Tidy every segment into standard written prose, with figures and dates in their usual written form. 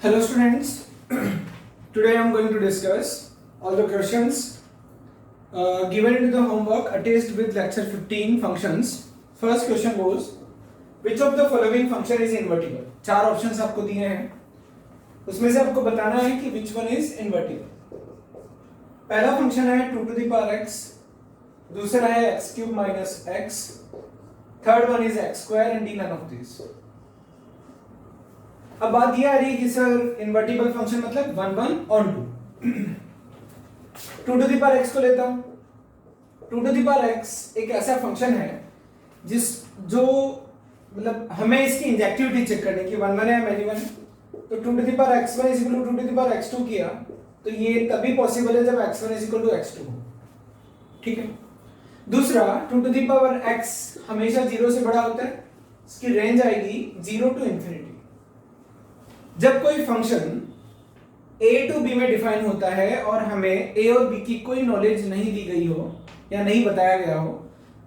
Hello students, today I am going to discuss all the questions given into the homework attached with lecture 15 functions. First question goes, which of the following function is invertible? चार options आपको दिए हैं, उसमें से आपको बताना है कि which one is invertible. पहला फंक्शन है 2 to the power x, दूसरा है x cube minus x, third one is x square and d none of these. अब बात यह आ रही है कि सर इन्वर्टिबल फंक्शन मतलब 1 1 on 2 2 to the power x को लेता हूं. 2 टू द पावर x एक ऐसा फंक्शन है जो मतलब हमें इसकी इंजेक्टिविटी चेक करनी कि 1 1 है मैनी 1 है. तो 2 to the power x1 is equal to 2 to the power x2 किया तो ये तभी पॉसिबल है जब x1 is equal to x2 हो. ठीक है. दूसरा 2 टू द पावर x हमेशा 0 से बड़ा होता है, इसकी रेंज आएगी 0 टू इंफिनिटी. जब कोई फंक्शन a टू b में डिफाइन होता है और हमें a और b की कोई नॉलेज नहीं दी गई हो या नहीं बताया गया हो,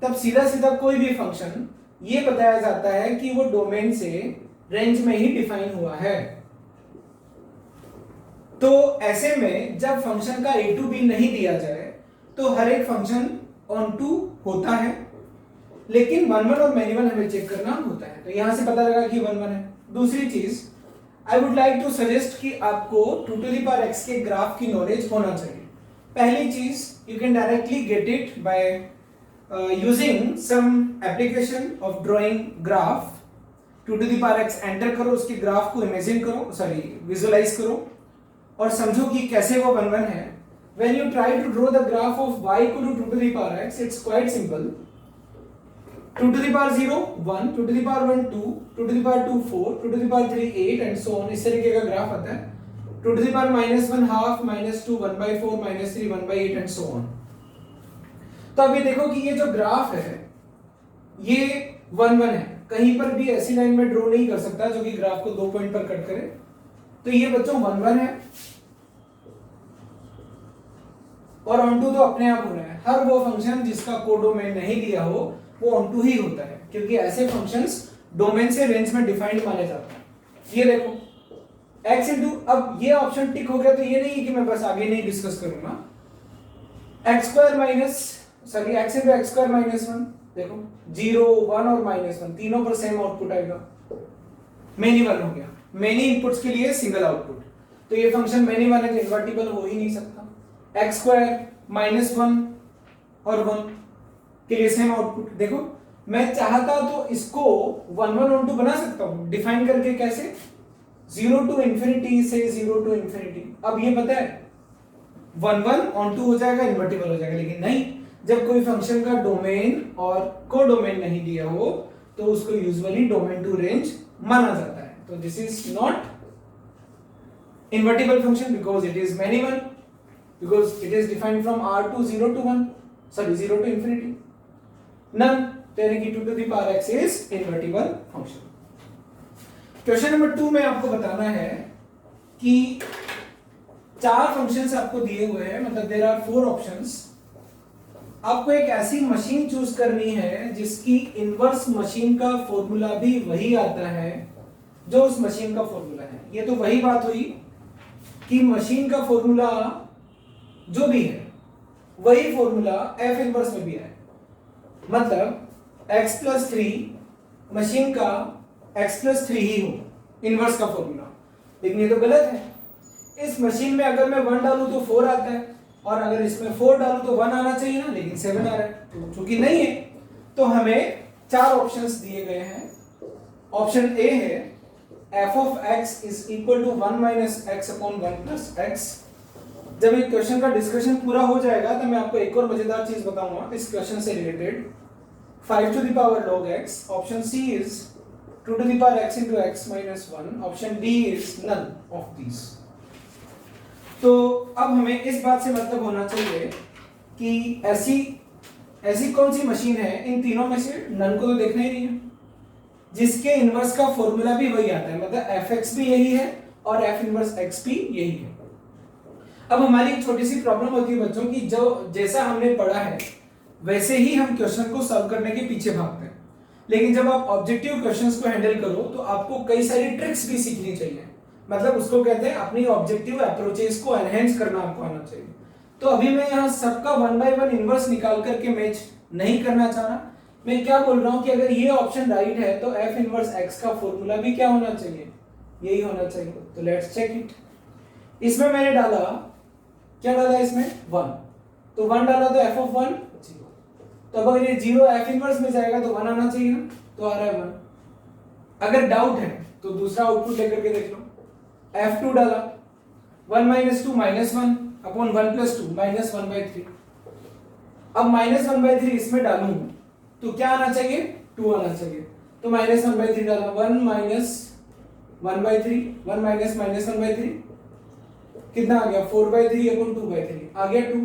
तब सीधा सीधा कोई भी फंक्शन ये बताया जाता है कि वो डोमेन से रेंज में ही डिफाइन हुआ है. तो ऐसे में जब फंक्शन का a टू b नहीं दिया जाए तो हर एक फंक्शन ऑन टू होता है, लेकिन 1 1 और मैनी 1 हमें चेक करना होता है. तो यहां से पता लगा कि 1 1 है. दूसरी चीज I would like to suggest कि आपको 2 to the power x के ग्राफ की नॉलेज होना चाहिए. पहली चीज you can directly get it by using some application of drawing graph. 2 to the power x enter करो, उसके ग्राफ को इमेजिन करो, विजुअलाइज करो और समझो कि कैसे वो 1 1 है. When you try to draw the graph of y equal to 2 to the power x, it's quite simple. 2 to the power 0 1, 2 to the power 1 2, 2 to the power 2 4, 2 to the power 3 8 and so on. इस तरीके का graph आता है. 2 to the power -1 half, -2 1/4, -3 1/8 and so on. तो अभी देखो कि ये जो ग्राफ है ये 1 1 है. कहीं पर भी ऐसी लाइन में ड्रॉ नहीं कर सकता जो कि ग्राफ को 2 पॉइंट पर कट करे. तो ये बच्चों 1 1 है और ऑन टू तो अपने आप हो रहा है. हर वो फंक्शन जिसका कोडोमेन नहीं दिया हो वो ऑन टू ही होता है, क्योंकि ऐसे फंक्शंस डोमेन से रेंज में डिफाइंड माने जाते हैं. ये देखो x इंटू, अब ये ऑप्शन टिक हो गया तो ये नहीं है कि मैं बस आगे नहीं डिस्कस करूंगा. x square x into x square -1, देखो 0 1 और -1 तीनों पर सेम आउटपुट आएगा. मेनी 1 हो गया. मेनी इनपुट्स के लिए सिंगल आउटपुट, तो ये फंक्शन मेनी 1 है तो इन्वर्टिबल हो ही नहीं सकता. x स्क्वायर -1 और 1 के लिए सेम आउटपुट. देखो मैं चाहता तो इसको 1 1 ऑन टू बना सकता हूं डिफाइन करके. कैसे? 0 टू इंफिनिटी से 0 टू इंफिनिटी. अब ये पता है 1 1 ऑन टू हो जाएगा, इन्वर्टिबल हो जाएगा. लेकिन नहीं, जब कोई फंक्शन का डोमेन और कोडोमेन नहीं दिया हो तो उसको यूजुअली डोमेन टू रेंज माना जाता है. तो this is not invertible function because it is many 1, because it is defined from r to 0 to 1, 0 to infinity. None, यानी कि 2 to the power x is invertible function. Question number 2 में आपको बताना है कि चार फंक्शंस आपको दिए हुए हैं, मतलब देयर आर 4 ऑप्शंस. आपको एक ऐसी मशीन चूज करनी है जिसकी इनवर्स मशीन का फॉर्मूला भी वही आता है जो उस मशीन का फॉर्मूला है. ये तो वही बात हुई कि मशीन का फॉर्मूला जो भी है वही फॉर्मूला एफ इनवर्स में भी है. मतलब x प्लस 3 मशीन का x प्लस 3 ही हो इनवर्स का फॉर्मूला. लेकिन ये तो गलत है. इस मशीन में अगर मैं 1 डालूं तो 4 आता है और अगर इसमें 4 डालूं तो 1 आना चाहिए ना, लेकिन 7 आ रहा है. तो चूंकि नहीं है तो हमें चार ऑप्शंस दिए गए हैं. ऑप्शन ए है f of x is equal to 1 minus x upon 1 plus x. जब ये क्वेश्चन का डिस्कशन पूरा हो जाएगा तो मैं आपको एक और मजेदार चीज बताऊंगा इस क्वेश्चन से related. 5 to the power log x. Option C is 2 to the power x into x minus 1. Option D is none of these. तो अब हमें इस बात से मतलब होना चाहिए कि ऐसी कौन सी मशीन है इन तीनों में से, नन को तो देखना ही नहीं है, जिसके इनवर्स का फॉर्मूला भी वही आता है. मतलब fx भी यही है और f इनवर्स x भी यही है. अब हमारी एक छोटी सी प्रॉब्लम होती है बच्चों की, जो जैसा हमने पढ़ा है वैसे ही हम क्वेश्चन को सॉल्व करने के पीछे भागते हैं. लेकिन जब आप ऑब्जेक्टिव क्वेश्चंस को हैंडल करो तो आपको कई सारी ट्रिक्स भी सीखनी चाहिए. मतलब उसको कहते हैं अपनी ऑब्जेक्टिव अप्रोचेस को एनहेंस करना आपको आना चाहिए। तो अभी मैं यहाँ सबका 1 by 1 इनवर्स निकाल करके मैच नहीं करना चाह रहा, मैं क्या बोल रहा हूँ कि अगर ये ऑप्शन राइट है तो f इनवर्स x का फॉर्मूला भी क्या होना चाहिए, यही होना चाहिए। तो लेट्स चेक इट। इसमें मैंने डाला, क्या डाला इसमें 1, तो 1 डाला तो f of 1 0। तो अब अगर ये 0 f इनवर्स में जाएगा तो 1 आना चाहिए ना, तो आ रहा है 1। अगर डाउट है तो दूसरा आउटपुट लेकर के देख लो, f2 डाला 1 minus 2 minus 1 upon 1 plus 2 minus 1 by 3। अब minus 1 by 3 इसमें डालूं तो क्या आना चाहिए, 2 आना चाहिए। तो minus 1 by 3 डाला, 1 minus 1 by 3, 1 minus minus 1 by 3 कितना आ गया, 4 by 3 upon 2 by 3 आ गया 2।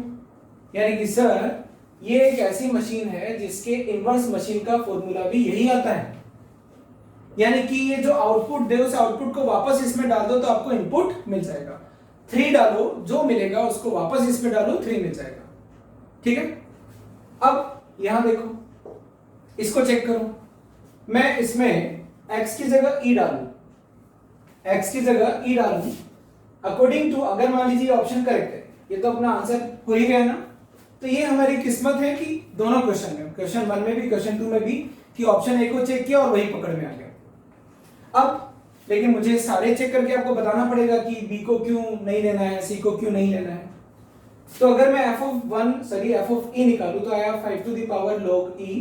यानी कि सर ये एक ऐसी मशीन है जिसके इनवर्स मशीन का फॉर्मूला भी यही आता है। यानी कि ये जो आउटपुट दे उस आउटपुट को वापस इसमें डाल दो तो आपको इनपुट मिल जाएगा। 3 डालो, जो मिलेगा उसको वापस इसमें डालो, 3 मिल जाएगा। ठीक है, अब यहां देखो, इसको चेक करो, मैं इसमें x की जगह e डालूं, x की जगह e डालूं अकॉर्डिंग टू, अगर मान लीजिए ऑप्शन करेक्ट है, ये तो अपना आंसर हो ही गया ना। तो ये हमारी किस्मत है कि दोनों क्वेश्चन में, क्वेश्चन 1 में भी क्वेश्चन 2 में भी, कि ऑप्शन ए को चेक किया और वही पकड़ में आ गया। अब लेकिन मुझे सारे चेक करके आपको बताना पड़ेगा कि बी को क्यों नहीं लेना है, सी को क्यों नहीं लेना है। तो अगर मैं f of e निकालूं तो आया 5 to the power log e।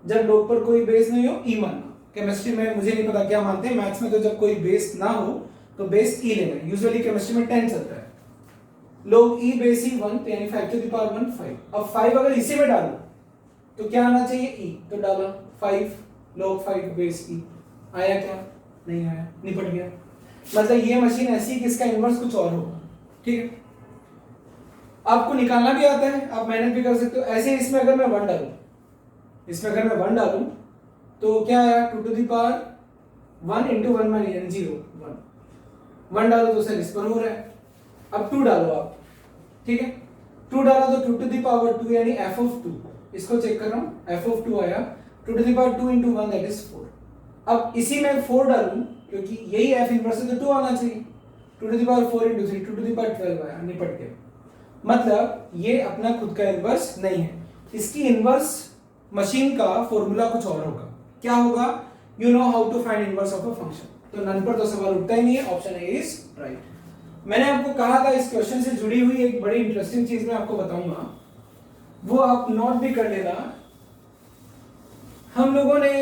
जब log पर कोई बेस नहीं हो e मानना। केमिस्ट्री में मुझे नहीं पता क्या मानते हैं, मैथ्स में तो जब कोई बेस ना हो तो बेस e लेना है। यूजुअली केमिस्ट्री में 10 चलता है। log e बेस e 1 यानी 5 to the power 1 5। अब 5 अगर इसी में डालूं तो क्या आना चाहिए e, तो डाला 5 log 5 बेस e। आया क्या, नहीं आया, निपट गया। मतलब ये मशीन ऐसी कि इसका इनवर्स कुछ और होगा। ठीक है, आपको निकालना भी आता है, आप मेहनत भी कर सकते हो। ऐसे इसमें अगर मैं 1 डालूं, इसमें अगर मैं 1 डालूं तो क्या आया, 2 to the power 1 into 1 minus 0 1। 1 डालो तो सर इस पर हो रहा है। अब 2 डालो आप, ठीक है, 2 डाला तो 2 to the power 2 यानी f of 2। इसको चेक कर रहा हूं, f of 2 आया, 2 to the power 2 into 1 that is 4। अब इसी में 4 डालूं क्योंकि यही f इनवर्स है तो 2 आना चाहिए। 2 to the power 4 into 3 2 to the power 12 आया, निपट गया। मतलब ये अपना खुद का इनवर्स नहीं है, इसकी इनवर्स मशीन का फॉर्मूला कुछ और होगा। क्या होगा, you know how to find inverse of a function. तो नन पर तो सवाल उठता ही नहीं है, ऑप्शन ए इज राइट। मैंने आपको कहा था इस क्वेश्चन से जुड़ी हुई एक बड़ी इंटरेस्टिंग चीज मैं आपको बताऊंगा, वो आप नोट भी कर लेना। हम लोगों ने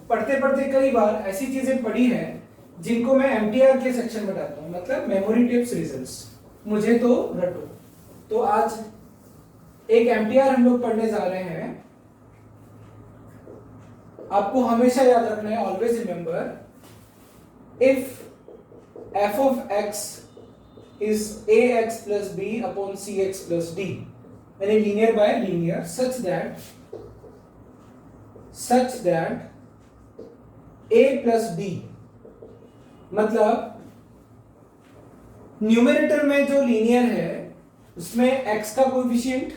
पढ़ते पढ़ते कई बार ऐसी चीजें पढ़ी है जिनको मैं एमटीआर के सेक्शन में डालता हूं, मतलब मेमोरी टिप्स रिजल्ट्स, मुझे तो रटो। तो आज एक एमटीआर हम लोग पढ़ने जा रहे हैं। आपको हमेशा याद रखना है, always remember, if f of x is ax plus b upon cx plus d, यानी linear by linear, such that a plus d, मतलब न्यूमरेटर में जो लीनियर है उसमें x का कोएफिशिएंट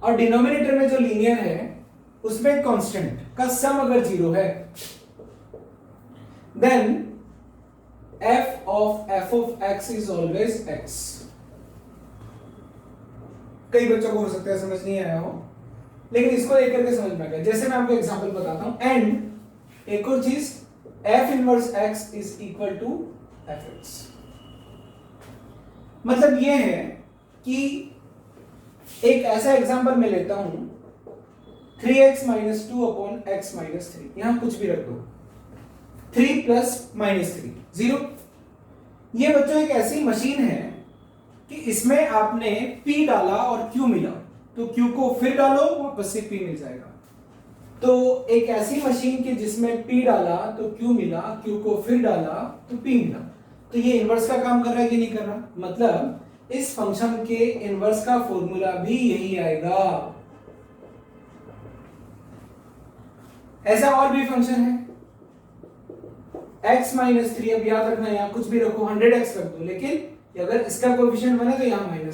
और डिनोमिनेटर में जो लीनियर है उसमें कांस्टेंट का सम अगर 0 है, then f of x is always x। कई बच्चों को हो सकता है समझ नहीं आया हो, लेकिन इसको लेकर के समझ में आ गया। जैसे मैं आपको एग्जांपल बताता हूं, एंड एक और चीज, f inverse x is equal to fx। मतलब ये है कि एक ऐसा एग्जांपल मैं लेता हूं, 3x minus 2 upon x minus 3, यहां कुछ भी रख दो, 3 plus minus 3 0। ये बच्चों एक ऐसी मशीन है कि इसमें आपने p डाला और q मिला, तो q को फिर डालो वापस से p मिल जाएगा। तो एक ऐसी मशीन की जिसमें p डाला तो q मिला, q को फिर डाला तो p मिला। तो ये इनवर्स का काम कर रहा है कि नहीं कर रहा, मतलब इस फंक्शन के इनवर्स का फॉर्मूला भी यही आएगा। ऐसा और भी फंक्शन है x माइनस 3, अब याद रखना यहां कुछ भी रखो, 100x रख दो, लेकिन अगर इसका कोएफिशिएंट 1 है तो यहां -1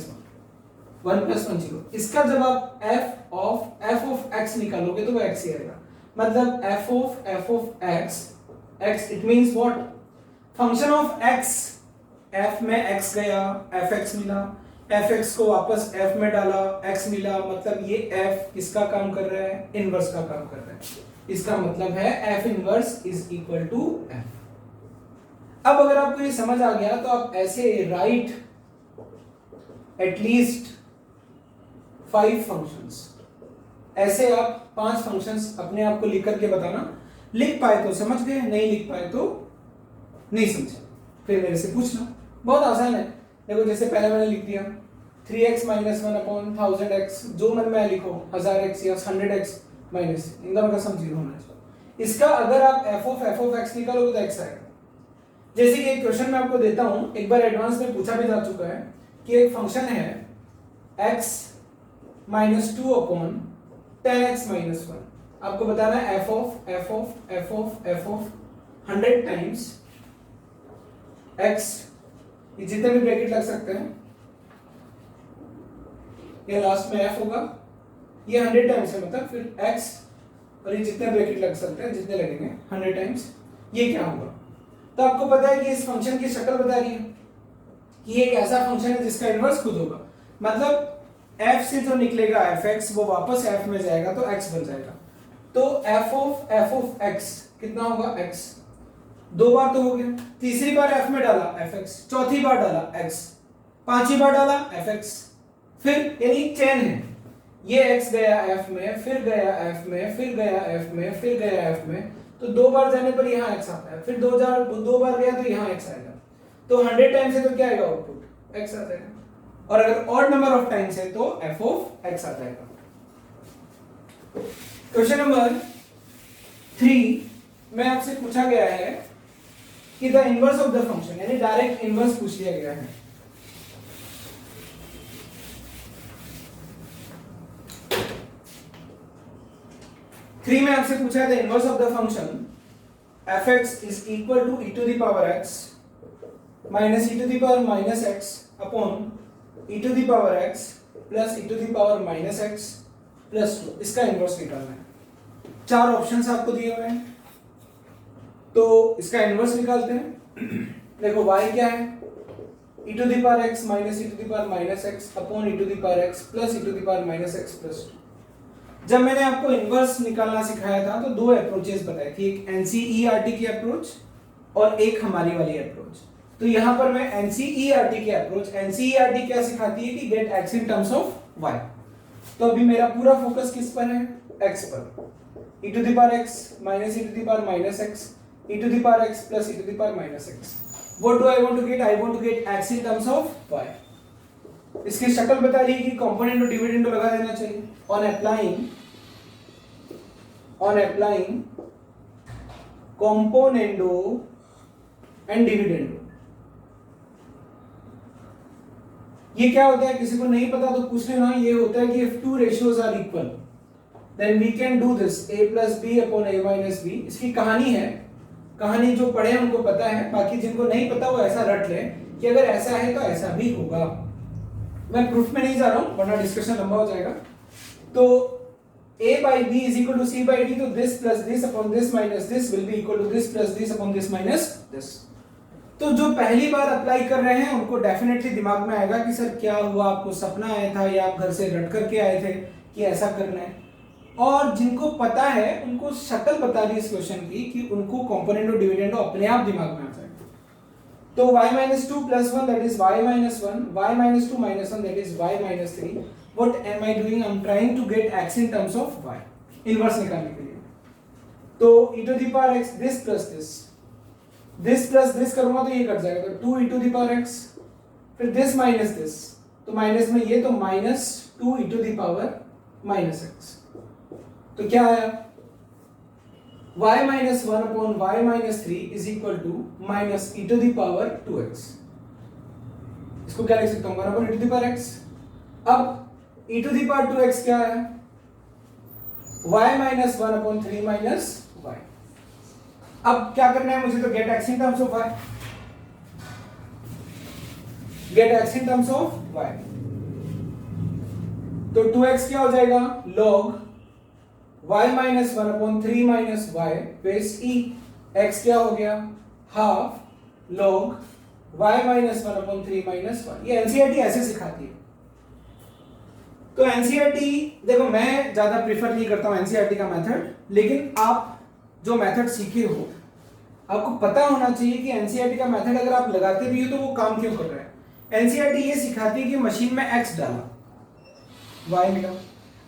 1 + 1 0। इसका जब आप f of x निकालोगे तो वो x ही आएगा। मतलब f of x, it means what, function of x f में x गया, fx मिला, fx को वापस f में डाला, x मिला, मतलब ये f किसका काम कर रहा है? इनवर्स का काम कर रहा है। इसका मतलब है f inverse is equal to f। अब अगर आपको ये समझ आ गया तो आप ऐसे राइट एटलीस्ट 5 फंक्शंस, ऐसे आप 5 फंक्शंस अपने आप को लिख करके बताना। लिख पाए तो समझ गए, नहीं लिख पाए तो नहीं समझे, फिर मेरे से पूछना। बहुत आसान है। देखो जैसे पहले मैंने लिख दिया 3x माइनस 1 अपॉन 1000x, जो मन में लिखो 1000x या 100x माइनस, इन दोनों का सम 0 होना चाहिए। इसका अगर आप f of x निकालोगे तो x आएगा। जैसे कि एक क्वेश्चन मैं आपको देता हूं, एक बार एडवांस में पूछा भी जा चुका है कि एक फंक्शन है x minus 2 upon 10x minus 1। आपको बताना है f of 100 टाइम्स x, ये जितने भी ब्रैकेट लग सकते हैं, ये लास्ट में f होगा, ये 100 टाइम्स है, मतलब फिर x और ये जितने ब्रैकेट लग सकते हैं, जितने लगेंगे 100 टाइम्स, ये क्या होगा? तो आपको पता है कि इस फंक्शन की शक्ल बता रही है कि ये एक ऐसा फंक्शन है जिसका इनवर्स खुद होगा, मतलब f से जो निकलेगा fx वो वापस f में जाएगा तो x बन जाएगा। तो f of x कितना होगा? x। 2 बार तो हो गया, तीसरी बार f में डाला fx, चौथी बार डाला x, पांचवी बार डाला fx, फिर यानी चेन है, ये x गया f में, फिर गया f में, फिर गया f में, फिर गया f में, तो 2 बार जाने पर यहाँ x आता है, फिर 2 बार गया तो यहाँ x आएगा, तो 100 टाइम्स है तो क्या आएगा? आउटपुट x आ जाएगा। और अगर ऑड नंबर ऑफ टाइम्स है तो f of x आ जाएगा। क्वेश्चन नंबर 3 में आपसे पूछा गया है कि the inverse of the function, यानी डायरेक्ट इनवर्स पूछ लिया गया है। थ्री में आपसे पूछा है the inverse of the function fx is equal to e to the power x minus e to the power minus x upon e to the power x plus e to the power minus x plus 2। इसका inverse निकालना है। 4 options आपको दिए हुए हैं, तो इसका inverse निकालते हैं। देखो y क्या है? e to the power x minus e to the power minus x upon e to the power x plus e to the power minus x plus 2। जब मैंने आपको इनवर्स निकालना सिखाया था तो 2 अप्रोचेस बताई थी, एक NCERT की अप्रोच और एक हमारी वाली अप्रोच। तो यहां पर मैं NCERT की अप्रोच, NCERT क्या सिखाती है कि get x in terms of y। तो अभी मेरा पूरा फोकस किस पर है? x पर। e to the power x minus e to the power minus x e to the power x plus e to the power minus x। What do I want to get? I want to get x in terms of y। इसकी शक्ल बता रही है कि component और dividend लगा देना चाहिए। On applying componendo and dividendo, ये क्या होता है? किसी को नहीं पता तो पूछ लेना। ये होता है कि if two ratios are equal then we can do this a plus b upon a minus b। इसकी कहानी है, कहानी जो पढ़े उनको पता है, बाकी जिनको नहीं पता वो ऐसा रट ले कि अगर ऐसा है तो ऐसा भी होगा। मैं प्रूफ में नहीं जा रहा हूं वरना डिस्कशन लंबा हो जाएगा। तो a by b is equal to c by d, तो this plus this upon this minus this will be equal to this plus this upon this minus this। तो जो पहली बार अप्लाई कर रहे हैं उनको डेफिनेटली दिमाग में आएगा कि सर क्या हुआ, आपको सपना आया था या आप घर से रट करके आए थे कि ऐसा करना है। और जिनको पता है उनको शक्ल बता दी इस क्वेश्चन की कि उनको कंपोनेंट और डिविडेंड अपने आप दिमाग में आ जाएगा। तो y minus 2 plus 1 that is y minus 1, y minus 2 minus 1 that is y minus 3। What am I doing? I'm trying to get x in terms of y, inverse निकालने के लिए। तो e to the power x this plus this करूंगा तो ये cut जाएगा, तो 2 e to the power x, फिर this minus this, तो माइनस में ये, तो minus 2 e to the power minus x। तो क्या आया? y minus 1 upon y minus 3 is equal to minus e to the power 2x। इसको क्या लिख सकता हूँ? 1 upon e to the power x। अब e to the power 2x क्या है? y minus 1 upon 3 minus y। अब क्या करना है मुझे? तो get x in terms of y, get x in terms of y। तो 2x क्या हो जाएगा? log y minus 1 upon 3 minus y base e। x क्या हो गया? Half log y minus 1/3 minus 1। ये एनसीईआरटी ऐसे सिखाती है। तो एनसीईआरटी देखो, मैं ज्यादा प्रीफर नहीं करता हूं एनसीईआरटी का मेथड, लेकिन आप जो मेथड सीखे हो आपको पता होना चाहिए कि एनसीईआरटी का मेथड अगर आप लगाते भी हो तो वो काम क्यों कर रहा है। एनसीईआरटी ये सिखाती है कि मशीन में x डाला, y मिला,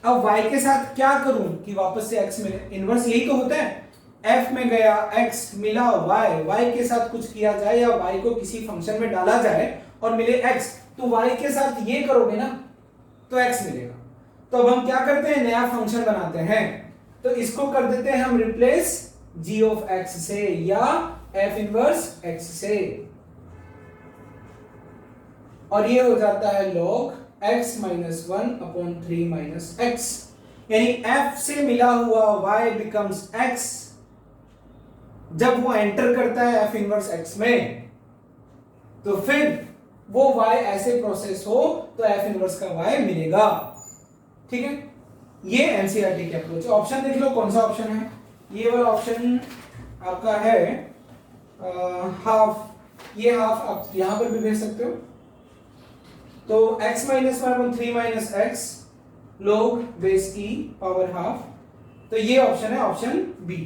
अब y के साथ क्या करूं कि वापस से x मिले, इनवर्स यही तो होता है। f में गया x मिला y के साथ कुछ किया जाए या y को किसी फंक्शन में डाला जाए और मिले x, तो y के साथ ये करोगे ना तो x मिलेगा। तो अब हम क्या करते हैं, नया फंक्शन बनाते हैं, तो इसको कर देते हैं हम रिप्लेस g ऑफ x से या f इनवर्स x से, और ये हो जाता है log x minus 1/3 minus x, यानी f से मिला हुआ y बिकम्स x जब वो एंटर करता है f इनवर्स x में, तो फिर वो y ऐसे प्रोसेस हो तो f इनवर्स का y मिलेगा। ठीक है, ये एनसीईआरटी की अप्रोच है। ऑप्शन देख लो कौन सा ऑप्शन है, ये वाला ऑप्शन आपका है हाफ, ये हाफ आप यहां पर भी भेज सकते हो। तो x minus 1/3 minus x log base e power half, तो ये ऑप्शन है ऑप्शन बी।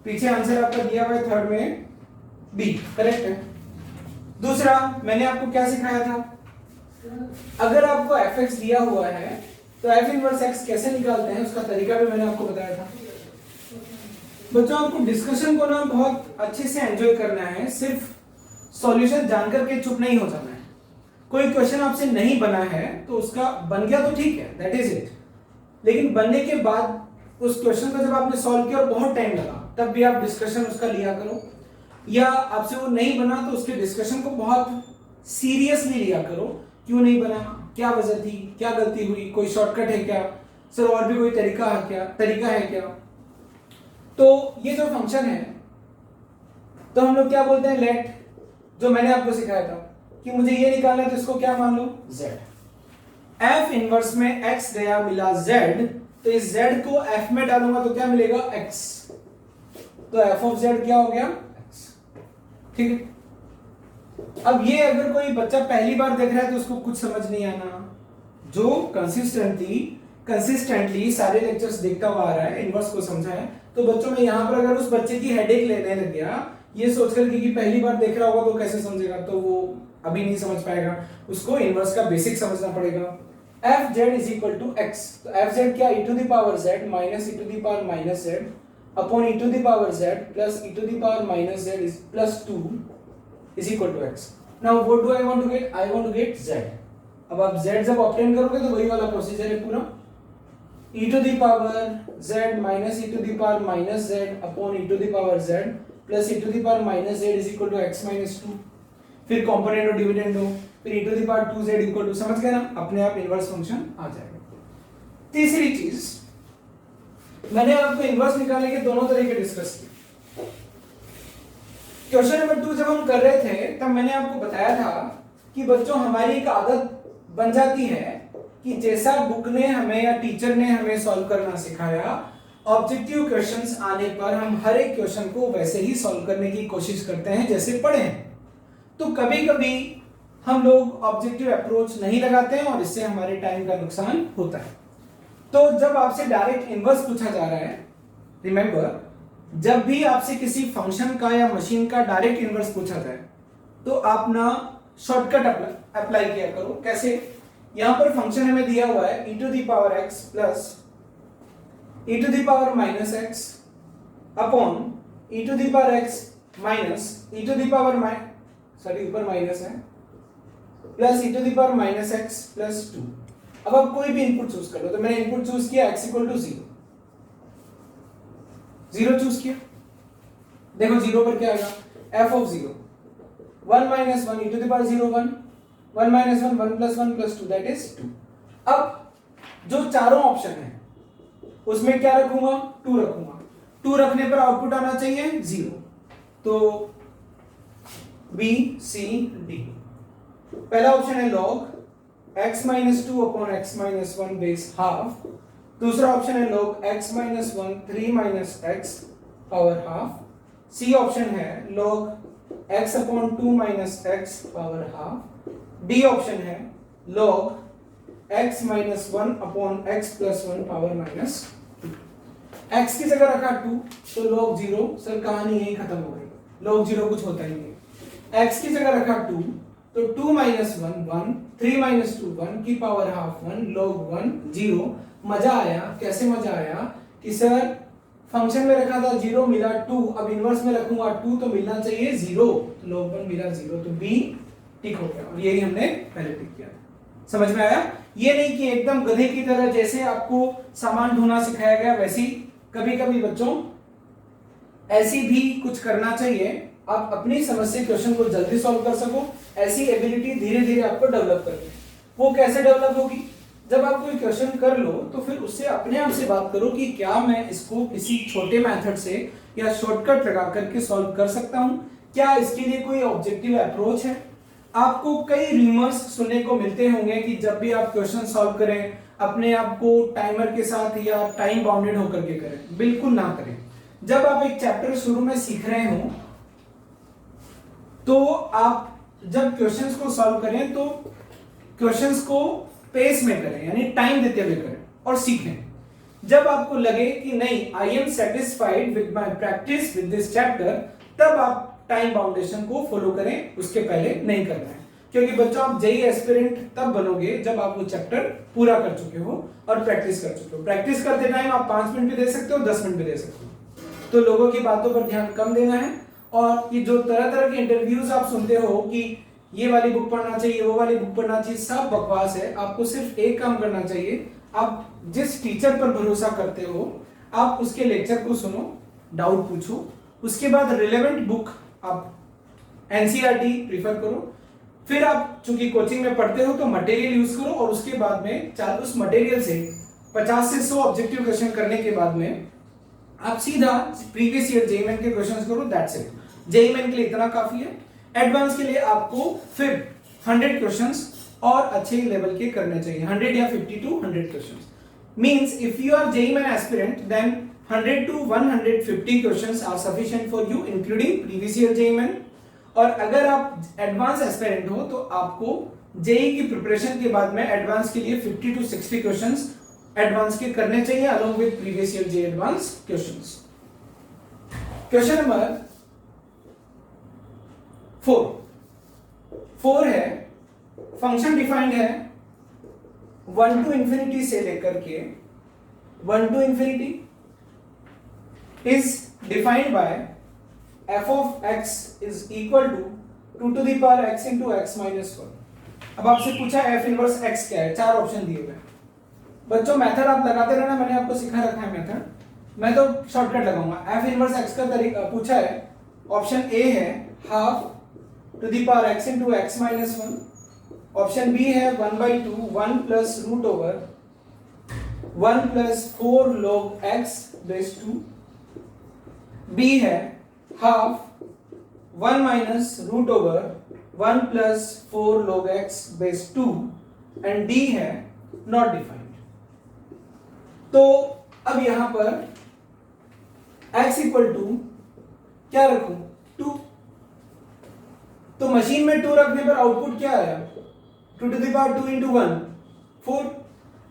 पीछे आंसर आपका दिया हुआ है थर्ड में बी, करेक्ट है। दूसरा मैंने आपको क्या सिखाया था, अगर आपको fx दिया हुआ है तो f इनवर्स x कैसे निकालते हैं उसका तरीका भी मैंने आपको बताया था। बच्चों आपको डिस्कशन को ना बहुत अच्छे से एंजॉय करना है, सिर्फ सॉल्यूशन जानकर के चुप नहीं हो जाना है। कोई क्वेश्चन आपसे नहीं बना है तो उसका बन गया तो ठीक है, दैट इज इट, लेकिन बनने के बाद उस क्वेश्चन को जब आपने सॉल्व किया और बहुत टाइम लगा तब भी आप डिस्कशन उसका लिया करो, या आपसे वो नहीं बना तो उसके डिस्कशन को बहुत सीरियसली लिया करो। क्यों नहीं बना, क्या वजह थी, क्या गलती हुई, कोई शॉर्टकट है क्या, सर और भी कोई तरीका है क्या। तो ये जो फंक्शन है तो हम लोग क्या बोलते हैं, लेट, जो मैंने आपको सिखाया था कि मुझे ये निकालना है तो इसको क्या मान लो z। f इनवर्स में x गया मिला z, तो इस z को f में डालूंगा तो क्या मिलेगा x, तो f ऑफ z क्या हो गया x। ठीक है, अब ये अगर कोई बच्चा पहली बार देख रहा है तो उसको कुछ समझ नहीं आना, जो कंसिस्टेंटली सारे लेक्चर्स देखता हुआ आ रहा है, इनवर्स को समझा है, तो बच्चों में यहां पर अगर उस बच्चे की हेडेक लेने लग गया ये सोचकर कि पहली बार देख रहा होगा तो कैसे समझेगा, तो वो अभी नहीं समझ पाएगा, उसको इनवर्स का बेसिक समझना पड़ेगा। F Z is equal to X, तो एफ जेड क्या, E to the power Z minus E to the power minus Z upon E to the power Z plus E to the power minus Z is plus 2 is equal to X. Now what do I want to get, I want to get Z. अब आप Z जब obtain करोगे तो वही वाला procedure है पूरा, e to the power z minus e to the power minus z upon e to the power z plus e to the power minus z is equal to x minus 2, फिर component और dividend हो, फिर e to the power 2z equal to, समझ गए ना, अपने आप inverse function आ जाएगा। तीसरी चीज मैंने आपको इनवर्स निकालने के दोनों तरीके डिस्कस किए। क्वेश्चन नंबर 2 जब हम कर रहे थे तब मैंने आपको बताया था कि बच्चों हमारी एक आदत बन जाती है कि जैसा बुक ने हमें या टीचर ने हमें सॉल्व करना सिखाया, ऑब्जेक्टिव क्वेश्चंस आने पर हम हर एक क्वेश्चन को वैसे ही सॉल्व करने की कोशिश करते हैं जैसे पढ़े हैं। तो कभी कभी हम लोग ऑब्जेक्टिव अप्रोच नहीं लगाते हैं और इससे हमारे टाइम का नुकसान होता है। तो जब आपसे डायरेक्ट इनवर्स पूछा जा रहा है, रिमेंबर, जब भी आपसे किसी फंक्शन का या मशीन का डायरेक्ट इनवर्स पूछा जाए तो आप ना शॉर्टकट अप्लाई किया करो। कैसे, यहां पर फंक्शन हमें दिया हुआ है e to the power x plus e to the power minus x upon e to the power x minus e to the power ऊपर माइनस है plus e to the power minus x plus 2। अब आप कोई भी input choose कर लो, तो मैंने इनपुट चूज किया x इक्वल टू 0 चूज किया, देखो 0 पर क्या आएगा, f of 0 1 minus 1 e to the power 0 1 1 minus 1 1 plus 1 plus 2 that is 2। अब जो चारों ऑप्शन है उसमें क्या रखूंगा, 2 रखूंगा। 2 रखने पर आउटपुट आना चाहिए 0, तो B C D। पहला ऑप्शन है log x minus 2 upon x minus 1 base half, दूसरा ऑप्शन है log x minus 1 3 minus x power half, C option है log x upon 2 minus x power half. D option है log x minus 1 upon x plus 1 power minus 2। x की जगह रखा 2 तो log 0, sir कहानी यही खत्म हो गई, log 0 कुछ होता ही नहीं। x की जगह रखा 2 तो 2 माइनस 1 1, 3 माइनस 2 1 की पावर हाफ 1, log 1 0। मजा आया, कैसे मजा आया कि सर फंक्शन में रखा था 0 मिला 2, अब इनवर्स में रखूंगा 2 तो मिलना चाहिए 0, तो log 1 मिला 0, तो b टिक हो गया और यही हमने पहले टिक किया। समझ में आया? ये नहीं कि एकदम गधे की तरह जैसे आपको सामान ढूंढना सिखाया गया वैसी, कभी कभी बच्चों ऐसी भी कुछ करना चाहिए, आप अपनी समझ से क्वेश्चन को जल्दी सॉल्व कर सको। ऐसी एबिलिटी धीरे धीरे आपको डेवलप करनी है। वो कैसे डेवलप होगी? जब आप कोई क्वेश्चन कर लो तो फिर उससे अपने आप से बात करो कि क्या मैं इसको किसी छोटे मेथड से या शॉर्टकट लगा करके सॉल्व कर सकता हूं, क्या इसके लिए कोई ऑब्जेक्टिव अप्रोच है। आपको कई रूमर्स सुनने को मिलते होंगे कि जब भी आप क्वेश्चन सॉल्व करें अपने आप को टाइमर के साथ या टाइम बाउंडेड होकर के करें, बिल्कुल ना करें। जब आप एक चैप्टर शुरू में सीख रहे हो तो आप जब क्वेश्चंस को सॉल्व करें तो क्वेश्चंस को पेस में करें, यानी टाइम देते हुए करें और सीखें। जब आपको लगे कि नहीं I am satisfied with my practice with this chapter, तब आप टाइम बाउंडेशन को फॉलो करें, उसके पहले नहीं करना है। क्योंकि बच्चों आप जेईई एस्पिरेंट तब बनोगे जब आप वो चैप्टर पूरा कर चुके हो और प्रैक्टिस कर चुके हो। प्रैक्टिस करते टाइम आप 5 मिनट भी दे सकते हो, 10 मिनट भी दे सकते हो, तो लोगों की बातों पर ध्यान कम देना है। और ये जो तरह तरह के इंटरव्यूज आप सुनते हो कि ये वाली बुक पढ़ना चाहिए, वो वाली बुक पढ़ना चाहिए, सब बकवास है। आपको सिर्फ एक काम करना चाहिए, आप जिस टीचर पर भरोसा करते हो आप उसके लेक्चर को सुनो, डाउट पूछो, उसके बाद रिलेवेंट बुक आप एनसीईआरटी प्रीफर करो। फिर आप चूंकि कोचिंग में पढ़ते हो तो मटेरियल यूज करो और उसके बाद में उस मटेरियल से 50 से 100 ऑब्जेक्टिव क्वेश्चन करने के बाद में आप सीधा प्रीवियस ईयर जेईई मेन के क्वेश्चंस करो, दैट्स इट। जेईई मेन के लिए इतना काफी है। एडवांस के लिए आपको फिर 100 क्वेश्चंस और अच्छे लेवल के करने चाहिए, 100 या 50 to 100 questions. Means if you are JEE Main aspirant then 100 to 150 questions are sufficient for you including previous year JEE Main. और अगर आप एडवांस एस्पिरेंट हो तो आपको जेईई की प्रिपरेशन के बाद में एडवांस के लिए 50 to 60 क्वेश्चंस एडवांस के करने चाहिए along with previous year JEE advance questions. Question number 4 है, फंक्शन डिफाइंड है 1 to infinity से लेकर के 1 to infinity is defined by f of x is equal to 2 to the power x into x minus 1। अब आपसे पूछा f inverse x क्या है, 4 ऑप्शन दिए हुए। बच्चों मेथड आप लगाते रहना, मैंने आपको सिखा रखा है मेथड, मैं तो शॉर्टकट लगाऊंगा। f इनवर्स x का तरीका पूछा है, ऑप्शन ए है half to the power x into x minus 1, option B है 1/2 1 plus root over 1 plus 4 log x base 2, B है half 1 minus root over 1 plus 4 log x base 2 and D है not defined. तो अब यहां पर x equal to क्या रखूं, 2, तो मशीन में 2 रखने पर आउटपुट क्या आया, 2 to the power 2 into 1 4।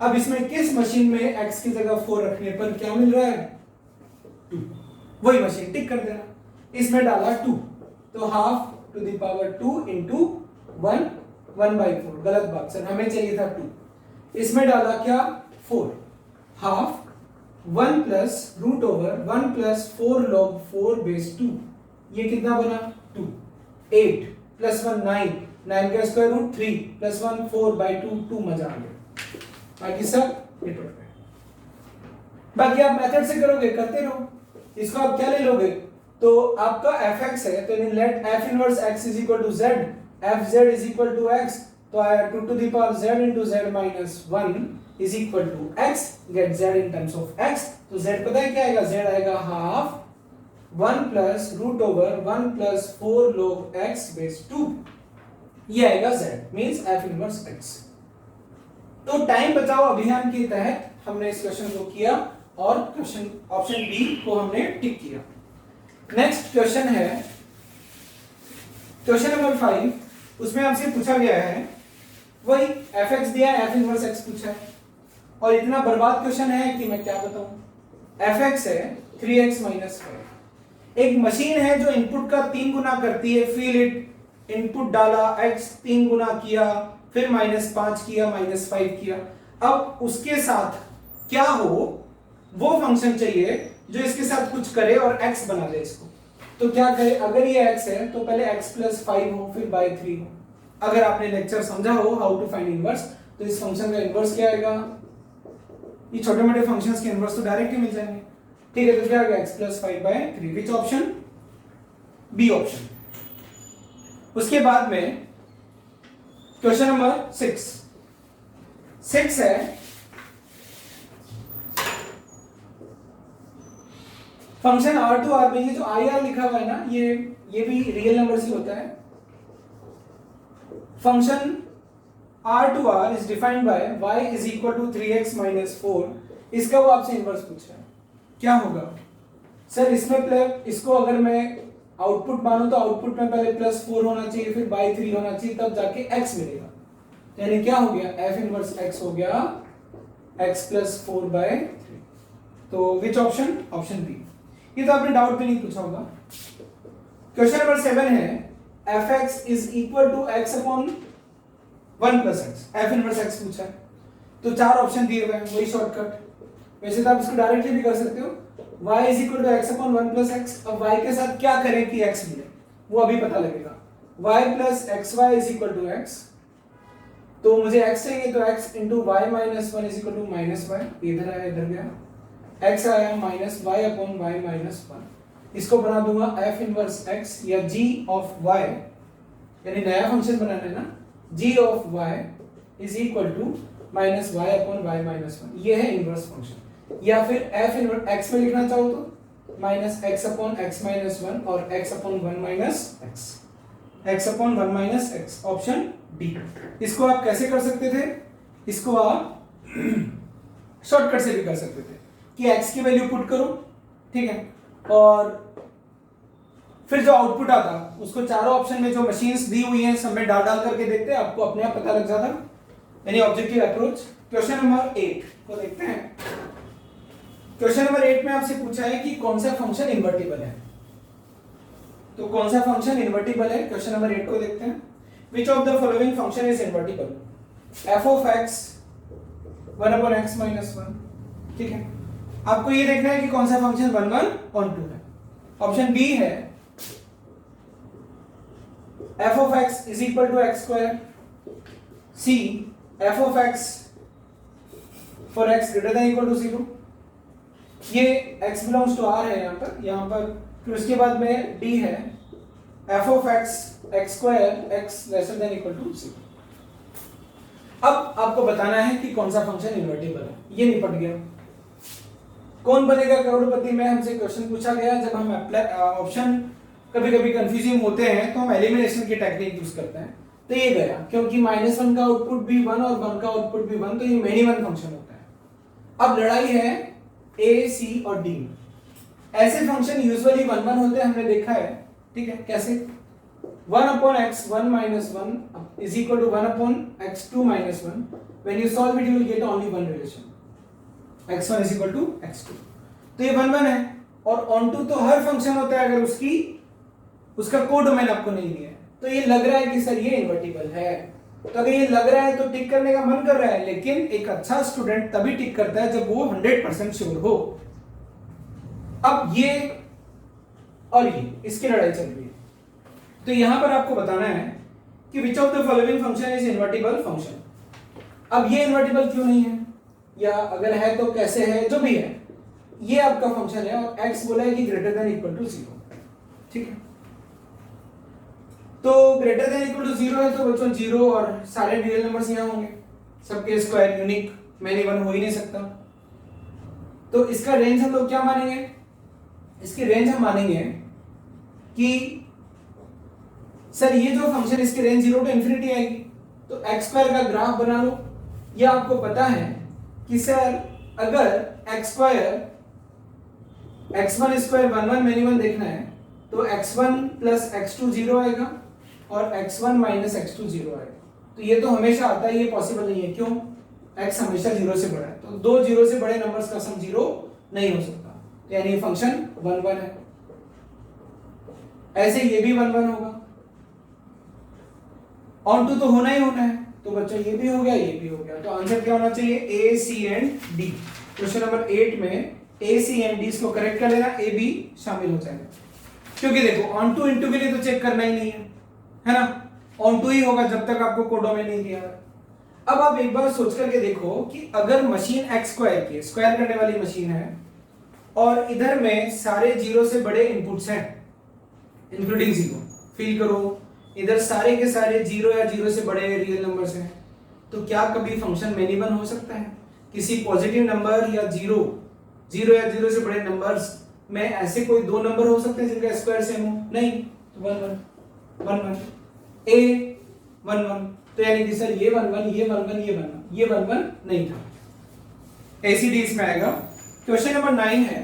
अब इसमें किस मशीन में x की जगह 4 रखने पर क्या मिल रहा है, 2, वही मशीन टिक कर देना। इसमें डाला 2 तो half to the power 2 into 1 1/4, गलत बात सर, हमें चाहिए था 2। इसमें डाला क्या 4, half 1 plus root over 1 plus 4 log 4 base 2, ये कितना बना 2, 8 plus 1 9, 9 का स्क्वायर रूट 3 plus 1 4/2, 2 मजा आ गया, बाकी सब हिट हो गए। बाकी आप मेथड से करोगे, करते रहो। इसको आप क्या ले लोगे, तो आपका fx है तो let f inverse x is equal to z, fz is equal to x, तो आया 2 to the power z into z minus 1 is equal to x, get z in terms of x, तो z पता है क्या आएगा, z आएगा half 1 plus root over 1 plus 4 log x base 2, ये आएगा z, means f inverse x। तो time बचाओ अभियान के तहत हमने इस क्वेश्चन को किया और क्वेश्चन ऑप्शन बी को हमने टिक किया। नेक्स्ट क्वेश्चन है क्वेश्चन नंबर 5 उसमें आपसे पूछा गया है वही fx दिया है, f इनवर्स x पूछा है और इतना बर्बाद क्वेश्चन है कि मैं क्या बताऊं। fx है 3x माइनस 5। एक मशीन है जो इनपुट का 3 गुना करती है, फील इट, इनपुट डाला x 3 गुना किया, फिर -5 किया, -5 किया। अब उसके साथ क्या हो वो फंक्शन चाहिए जो इसके साथ कुछ करे और x बना दे इसको। तो क्या करे, अगर ये x है तो पहले x + 5 हो फिर बाय 3 हो। अगर आपने लेक्चर समझा हो हाउ टू फाइंड इनवर्स तो इस फंक्शन का इनवर्स क्या आएगा, ये छोटे मोटे फंक्शंस के इनवर्स तो डायरेक्ट ही मिल जाएंगे। ठीक है, तो क्या आएगा x + 5/3। Which option? B option. उसके बाद में क्वेश्चन नंबर 6 है फंक्शन r टू r में ये जो ir लिखा हुआ है ना, ये भी रियल नंबर से होता है। Function r to r is defined by y = 3x - 4। इसका वो आपसे इनवर्स पूछ रहा है, क्या होगा सर इसमें इसको अगर मैं आउटपुट मानूं तो आउटपुट में पहले +4 होना चाहिए फिर बाय 3 होना चाहिए तब जाके x मिलेगा। यानी क्या हो गया, f इनवर्स x हो गया x + 4/3। तो विच ऑप्शन? Option B. ये तो आपने डाउट भी नहीं पूछा होगा। क्वेश्चन नंबर 7 है fx = x/1 + x। f inverse x पूछा है तो 4 ऑप्शन दिए हुए हैं, वही शॉर्टकट। वैसे तो आप इसको डायरेक्टली भी कर सकते हो, y = x/1 + x। अब y के साथ क्या करें कि x मिले वो अभी पता लगेगा। y + xy = x, तो मुझे x चाहिए तो x × y - 1 = -y। इधर आया इधर गया, x आया -y/y - 1। इसको बना दूंगा f इनवर्स x या g ऑफ y, यानी नया फंक्शन बनाना है ना, g ऑफ y = -y/y - 1। ये है इनवर्स फंक्शन। या फिर f इनवर्स x में लिखना चाहो तो -x/x - 1 और x/1 - x, x/1 - x। Option D. इसको आप कैसे कर सकते थे, इसको आप शॉर्टकट से भी कर सकते थे कि x की वैल्यू पुट करो, ठीक है, और फिर जो आउटपुट आता उसको चारों ऑप्शन में जो मशीन्स दी हुई हैं सब में डाल करके देखते हैं, आपको अपने आप पता लग जाता। यानी ऑब्जेक्टिव अप्रोच। क्वेश्चन नंबर 8 को देखते हैं। क्वेश्चन नंबर 8 में आपसे पूछा है कि कौन सा फंक्शन इन्वर्टिबल है। तो कौन सा फंक्शन इन्वर्टिबल है, क्वेश्चन नंबर 8 को देखते हैं। Which of the following function is invertible? f of x 1/x - 1। ठीक है, आपको ये देखना है कि कौन सा फंक्शन 1, 1 और 2 है। ऑप्शन बी है f of x = x²। C f of x for x > 0। ये x belongs to r है यहाँ पर। फिर उसके बाद में d है f of x x² x <= 0। अब आपको बताना है कि कौन सा फंक्शन इन्वर्टिबल है। ये निपट गया। कौन बनेगा करोड़पति में हमसे क्वेश्चन पूछा गया। जब हम ऑप्शन कभी कभी कंफ्यूजिंग होते हैं तो हम एलिमिनेशन की टेक्निक यूज करते हैं। तो ये गया क्योंकि -1 का आउटपुट भी 1 और 1 का आउटपुट भी 1, तो ये मेनी वन फंक्शन होता है। अब लड़ाई है a, c और d। ऐसे फंक्शन यूजुअली 1, 1 होते हैं, हमने देखा है। ठीक है, कैसे 1/x1 - 1 = 1/x2 - 1। when you solve it you will get only one relation, x1 = x2। तो ये 1, 1 है। और onto तो हर फंक्शन होता है अगर उसका कोडोमेन आपको नहीं दिया है। तो ये लग रहा है कि सर ये इन्वर्टिबल है। तो अगर ये लग रहा है तो टिक करने का मन कर रहा है, लेकिन एक अच्छा स्टूडेंट तभी टिक करता है जब वो 100% श्योर हो। अब ये और ये इसकी लड़ाई चल रही है। तो यहां पर आपको बताना है कि which of the following function is invertible function. अब ये इन्वर्टिबल क्यों नहीं है, या अगर है तो कैसे है, जो भी है ये आपका फंक्शन है और x बोला है कि > 0। ठीक है, तो > 0 है तो बच्चों 0 और सारे रियल नंबर्स यहां होंगे, सबके स्क्वायर यूनिक, मैनी वन हो ही नहीं सकता। तो इसका रेंज हम लोग क्या मानेंगे, इसकी रेंज हम मानेंगे कि सर ये जो फंक्शन इसकी रेंज 0 to ∞ आएगी। तो x² का ग्राफ बना लो। ये आपको पता है कि सर अगर x² x1² 1, 1 मैनी वन देखना है तो x1 + x2 0 आएगा, और x1 माइनस x2 0 आएगा। तो ये तो हमेशा आता है, ये पॉसिबल नहीं है। क्यों? x हमेशा 0 से बड़ा है, तो दो 0 से बड़े नंबर्स का सम 0 नहीं हो सकता, तो यानी ये फंक्शन 1 1 है। ऐसे ये भी 1 1 होगा, ऑन टू तो होना ही होना है, तो बच्चों ये भी हो गया, ये भी हो गया। तो आंसर क्या होना चाहिए? ए सी एंड डी। क्वेश्चन नंबर 8 में ए सी एंड डी को करेक्ट कर लेना, ए बी शामिल हो जाएगा। क्योंकि देखो ऑन टू इंटू के लिए तो चेक करना ही नहीं है ना, ऑन टू ही होगा जब तक आपको कोडोमेन नहीं दिया है। अब आप एक बार सोच करके देखो कि अगर मशीन एक्स स्क्वायर की स्क्वायर करने वाली मशीन है और इधर में सारे 0 से बड़े इनपुट्स हैं इंक्लूडिंग 0, फील करो इधर सारे के सारे 0 या 0 से बड़े रियल नंबर्स हैं, तो क्या कभी फंक्शन मेनी वन हो सकता है? किसी पॉजिटिव नंबर या 0 या 0 से बड़े नंबर्स में ऐसे कोई दो नंबर हो सकते हैं जिनका स्क्वायर सेम हो? नहीं, तो 1 1 1 1 ए 1 1, तो यानी कि सर ये 1 1 ये 1 1 ये 1 1 ये 1 1 नहीं था, एसीडी इसमें आएगा। क्वेश्चन नंबर 9 है,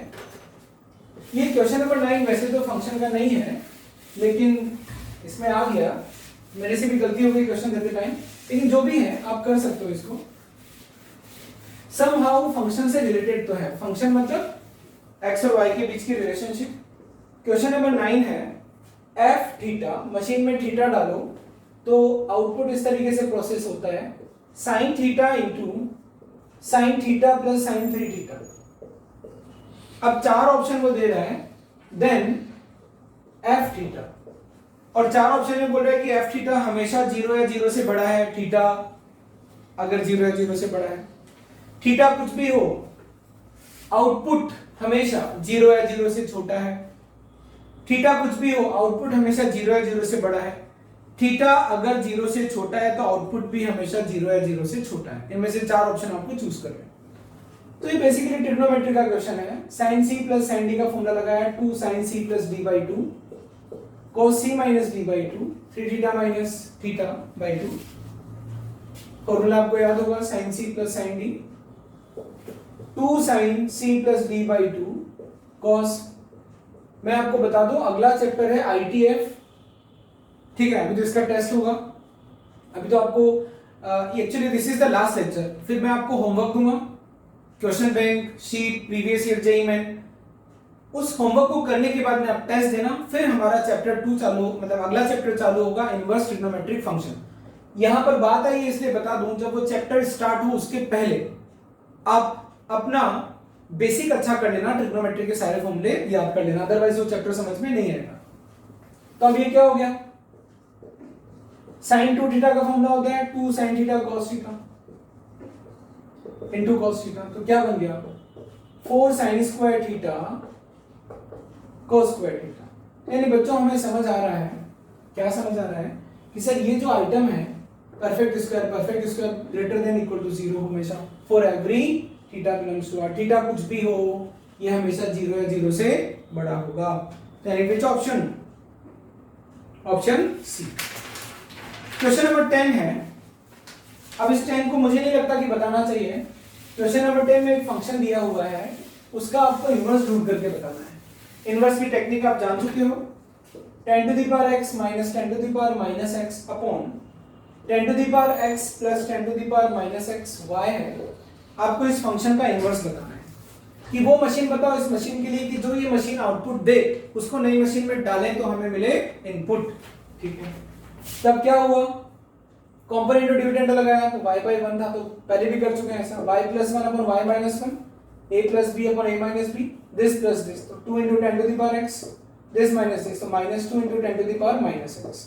ये क्वेश्चन नंबर 9 वैसे तो फंक्शन का नहीं है लेकिन इसमें आ गया, मेरे से भी गलती हो गई क्वेश्चन देते टाइम, लेकिन जो भी है आप कर सकते हो इसको। समहाउ फंक्शन से रिलेटेड तो है, फंक्शन मतलब एक्स और वाई के बीच की रिलेशनशिप। क्वेश्चन नंबर 9 है एफ थीटा, मशीन में थीटा डालो तो आउटपुट इस तरीके से प्रोसेस होता है sine theta into sine theta plus sign 3 theta. अब चार ऑप्शन वो दे रहा है, देन एफ थीटा, और चार ऑप्शन में बोल रहा है कि एफ थीटा हमेशा 0 या 0 से बड़ा है, थीटा अगर 0 या 0 से बड़ा है, थीटा कुछ भी हो आउटपुट हमेशा 0 या 0 से छोटा है, थीटा कुछ भी हो आउटपुट हमेशा 0 या 0 से बड़ा है, थीटा अगर 0 से छोटा है तो आउटपुट भी हमेशा 0 या 0 से छोटा है। इनमें से चार ऑप्शन आपको चूज करना है। तो ये बेसिकली ट्रिग्नोमेट्री का क्वेश्चन है। sin c plus sin d का फॉर्मूला लगाया 2 sin c plus d by 2 cos c minus d by 2 3 theta minus theta by 2। Formula आपको याद होगा sin c plus sin d 2 sin c plus d by 2 cos। मैं आपको बता दूं अगला चैप्टर है ITF, ठीक है, अभी तो इसका टेस्ट होगा, अभी तो आपको actually this is the last lecture, फिर मैं आपको होमवर्क दूंगा, question bank sheet previous year JEE में, उस होमवर्क को करने के बाद में आप टेस्ट देना, फिर हमारा चैप्टर 2 चालू, मतलब अगला चैप्टर चालू होगा, इनवर्स ट्रिग्नोमेट्रिक फंक्शन। यहां पर बात आई है इसलिए बता दूं, जब वो चैप्टर स्टार्ट हो उसके पहले आप अपना बेसिक अच्छा कर लेना, ट्रिग्नोमेट्री के सारे फॉर्मूले याद कर लेना, अदरवाइज वो चैप्टर समझ में नहीं आएगा। तो अब ये क्या हो गया, sin 2 थीटा का फॉर्मूला होता है 2 sin theta cos theta into cos theta, तो क्या बन गया 4 sin square theta cos square theta. यानी बच्चों हमें समझ आ रहा है, क्या समझ आ रहा है कि सर ये जो आइटम है perfect square greater than equal to 0 हमेशा for every theta belongs to R, theta कुछ भी हो ये हमेशा 0 या 0 से बड़ा होगा। तो यानी which option? Option C. Question number 10 है, अब इस 10 को मुझे नहीं लगता कि बताना चाहिए। क्वेश्चन नंबर 10 में एक फंक्शन दिया हुआ है, उसका आपको इनवर्स ढूंढ करके बताना है। इनवर्स की टेक्निक आप जान चुके हो, 10 to the power x minus 10 to the power minus x upon 10 to the power x plus 10 to the power minus x y है। आपको इस फंक्शन का इनवर्स बताना है कि वो मशीन बताओ इस मशीन के लिए कि जो ये मशीन आउटपुट दे उसको नई मशीन में डालें तो हमें मिले इनपुट, ठीक है। तब क्या हुआ, कंपोनेंट और डिविडेंड लगाया तो y by 1 था, तो पहले भी कर चुके हैं ऐसा, y plus 1 upon y minus 1, a plus b upon a minus b, this plus this, तो 2 into 10 to the power x, this minus this, तो minus 2 into 10 to the power minus x।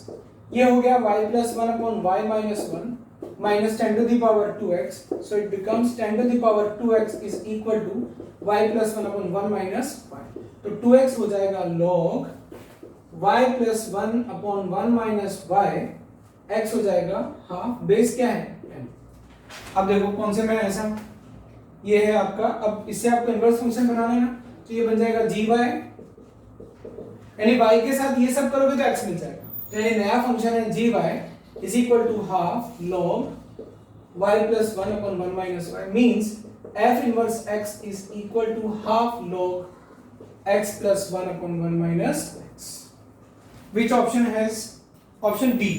ये हो गया y plus 1 upon y minus 1 minus 10 to the power 2x, so it becomes 10 to the power 2x is equal to y plus 1 upon 1 minus y, तो 2x हो जाएगा log y plus 1 upon 1 minus y, x हो जाएगा half, base क्या है n। अब देखो कौन से में ऐसा, ये है आपका, अब इससे आपको इनवर्स फंक्शन बनाना है ना, तो ये बन जाएगा gy, यानी y के साथ ये सब करोगे तो x मिल जाएगा, तो यानी नया फंक्शन है gy is equal to half log y plus 1 upon 1 minus y, means f inverse x is equal to half log x plus 1 upon 1 minus x. Which option has option B,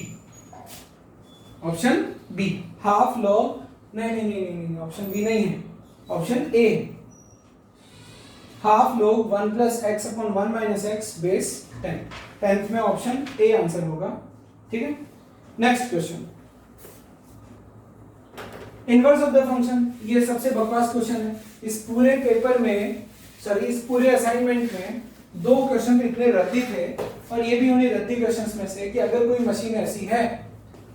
option B half log, नहीं, option B नहीं है, option A half log 1 plus x upon 1 minus x base 10, 10th में option A answer होगा। ठीक है, next question, inverse of the function. ये सबसे बकवास क्वेश्चन है इस पूरे पेपर में, सॉरी इस पूरे असाइनमेंट में। 2 क्वेश्चन इतने रद्दी थे और ये भी उन्हीं रद्दी क्वेश्चंस में से कि अगर कोई मशीन ऐसी है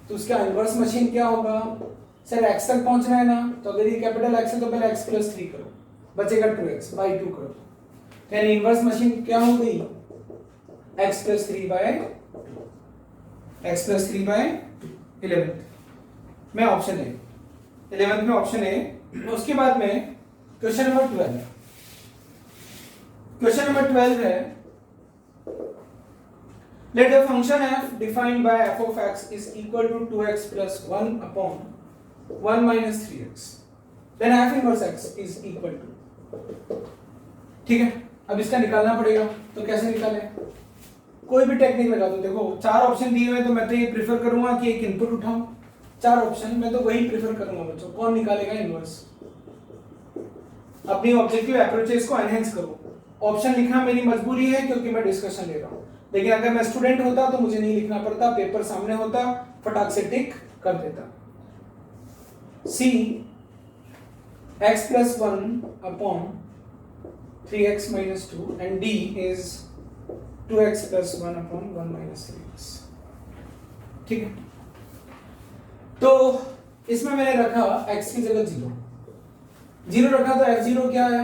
तो उसका इनवर्स मशीन क्या होगा। सर x तक पहुंचना है ना, तो अगर ये कैपिटल X है तो पहले x प्लस 3 करो, बचेगा 2x बाई 2 करो, यानी इनवर्स मशीन क्या हो गई x प्लस 3 बाय 11 में ऑप्शन ए, 11th में ऑप्शन ए। उसके बाद में क्वेश्चन नंबर 12, क्वेश्चन नंबर 12 है let the function f defined by f of x is equal to 2x plus 1 upon 1 minus 3x, then f inverse x is equal to। ठीक है, अब इसका निकालना पड़ेगा, तो कैसे निकालें, कोई भी टेक्निक लगा दो। देखो 4 ऑप्शन दिए हुए, तो मैं तो ये प्रेफर करूंगा कि एक इनपुट उठाऊं, 4 ऑप्शन मैं तो वही प्रेफर करूंगा बच्चों। कौन निकालेगा इनवर्स, अपनी ऑब्जेक्टिव अप्रोचेस को एनहांस करो। ऑप्शन लिखना मेरी मजबूरी है क्योंकि मैं डिस्कशन ले रहा हूं, लेकिन अगर मैं स्टूडेंट होता तो मुझे नहीं लिखना पड़ता, पेपर सामने होता, फटाक से टिक कर देता। C x plus 1 upon 3x minus 2 and D is 2x plus 1 upon 1 minus 3x। ठीक है, तो इसमें मैंने रखा x की जगह 0 रखा, तो f0 क्या आया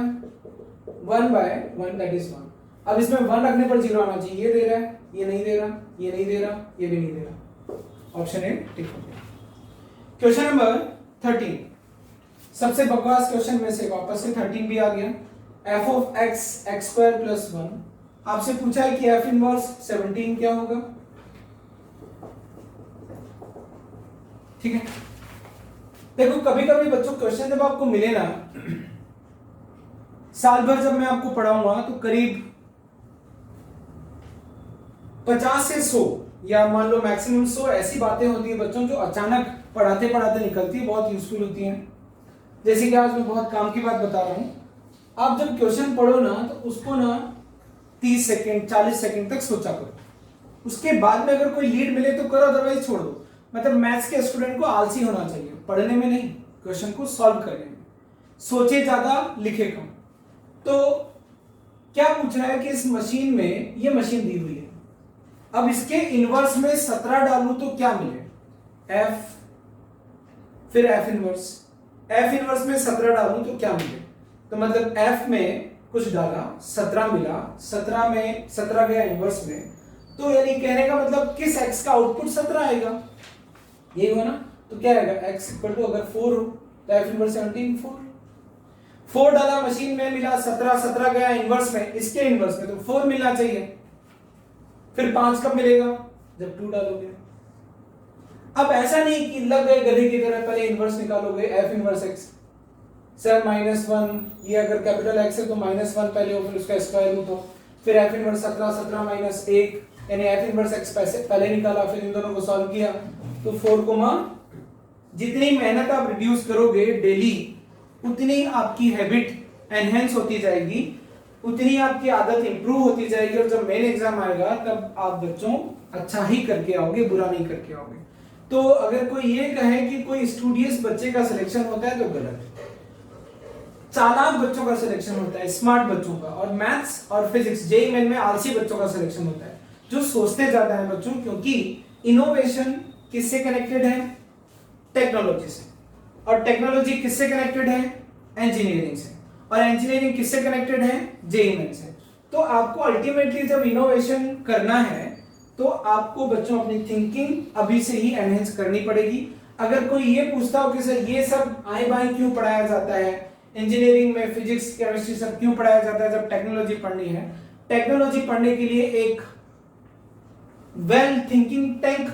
1 by 1 that is 1। अब इसमें 1 रखने पर 0 आना चाहिए, ये दे रहा है, ये नहीं दे रहा, ये नहीं दे रहा, ये भी नहीं दे रहा, ऑप्शन ए टिक हो गया। क्वेश्चन नंबर 13, सबसे बकवास क्वेश्चन में से वापस से 13 भी आ गया। f of x x square plus 1, आपसे पूछा है कि f इनवर्स 17 क्या होगा। ठीक है, देखो कभी कभी बच्चों क्वेश्चन जब आपको मिले ना, साल भर जब मैं आपको पढ़ाऊंगा तो करीब 50 से 100 या मान लो मैक्सिमम 100 ऐसी बातें होती है बच्चों जो अचानक पढ़ाते पढ़ाते निकलती है, बहुत यूजफुल होती हैं। जैसे कि आज मैं बहुत काम की बात बता रहा हूं, आप जब क्वेश्चन पढ़ो ना तो उसको ना 30 सेकंड 40 सेकंड तक सोचा करो, उसके बाद में अगर कोई लीड मिले तो करो, अदरवाइज छोड़ दो। मतलब मैथ्स के स्टूडेंट को आलसी होना चाहिए, पढ़ने में नहीं, क्वेश्चन को सॉल्व करने में। सोचे ज्यादा लिखे कम। तो क्या पूछ रहा है कि इस मशीन में ये मशीन दी हुई है, अब इसके इनवर्स में 17 डालूं तो क्या मिले, f, फिर f इनवर्स में 17 डालूं तो क्या मिले। तो मतलब f में कुछ डाला 17 मिला, 17 में 17 गया इनवर्स में, तो यानी कहने का मतलब किस x का आउटपुट 17 आएगा, यही हुआ ना। तो क्या आएगा x इक्वल टू, अगर 4 हो तो f इनवर्स 17 4 डाला मशीन में, मिला 17, 17 गया इनवर्स में, इसके इनवर्स में, तो 4 मिलना चाहिए। फिर 5 कब मिलेगा, जब 2 डालोगे। अब ऐसा नहीं कि लग गए गधे की तरह, पहले इनवर्स निकालोगे f इनवर्स x, सर -1, ये अगर कैपिटल x है तो -1 पहले हो, फिर उसका स्क्वायर रूट हो, फिर f इनवर्स 17, 17 माइनस 1, यानी f इनवर्स x पहले निकाला, फिर इन दोनों को सॉल्व किया, तो 4, जितनी मेहनत आप रिड्यूस करोगे डेली, उतनी आपकी हैबिट एनहेंस होती जाएगी, उतनी आपकी आदत इंप्रूव होती जाएगी, और जब मेन एग्जाम आएगा तब आप बच्चों अच्छा ही करके आओगे, बुरा नहीं करके आओगे। तो अगर कोई ये कहे कि कोई स्टूडियस बच्चे का सिलेक्शन होता है तो गलत है। चालाक बच्चों का सिलेक्शन होता है, स्मार्ट बच्चों का, और मैथ्स और फिजिक्स जेईई मेन में आलसी बच्चों का सिलेक्शन होता है, जो सोचते ज्यादा है बच्चों। क्योंकि इनोवेशन किससे कनेक्टेड है, टेक्नोलॉजी से, और टेक्नोलॉजी किससे कनेक्टेड है, इंजीनियरिंग से, और इंजीनियरिंग किससे कनेक्टेड है, जेईई मेन से। तो आपको अल्टीमेटली जब इनोवेशन करना है तो आपको बच्चों अपनी थिंकिंग अभी से ही एनहेंस करनी पड़ेगी। अगर कोई ये पूछता हो कि सर ये सब आए बाएं क्यों पढ़ाया जाता है, इंजीनियरिंग में फिजिक्स केमिस्ट्री सब क्यों पढ़ाया जाता है जब टेक्नोलॉजी पढ़नी है, टेक्नोलॉजी पढ़ने के लिए एक वेल थिंकिंग टैंक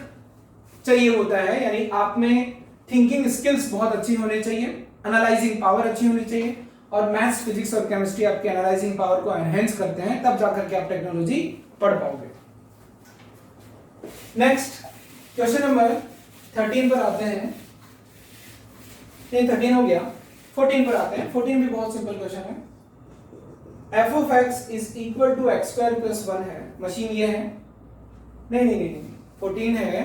चाहिए होता है, यानी आप में थिंकिंग स्किल्स बहुत अच्छी होनी चाहिए, एनालाइजिंग पावर अच्छी होनी चाहिए, और मैथ्स फिजिक्स और केमिस्ट्री आपके एनालाइजिंग पावर को एनहेंस करते हैं, तब जाकर के आप टेक्नोलॉजी पढ़ पाओगे। नेक्स्ट क्वेश्चन नंबर 13 पर आते हैं, नहीं 13 हो गया, 14 पर आते हैं। 14 भी बहुत सिंपल क्वेश्चन है। f of x is equal to x square plus 1 है, मशीन ये है, नहीं नहीं नहीं नहीं 14 है,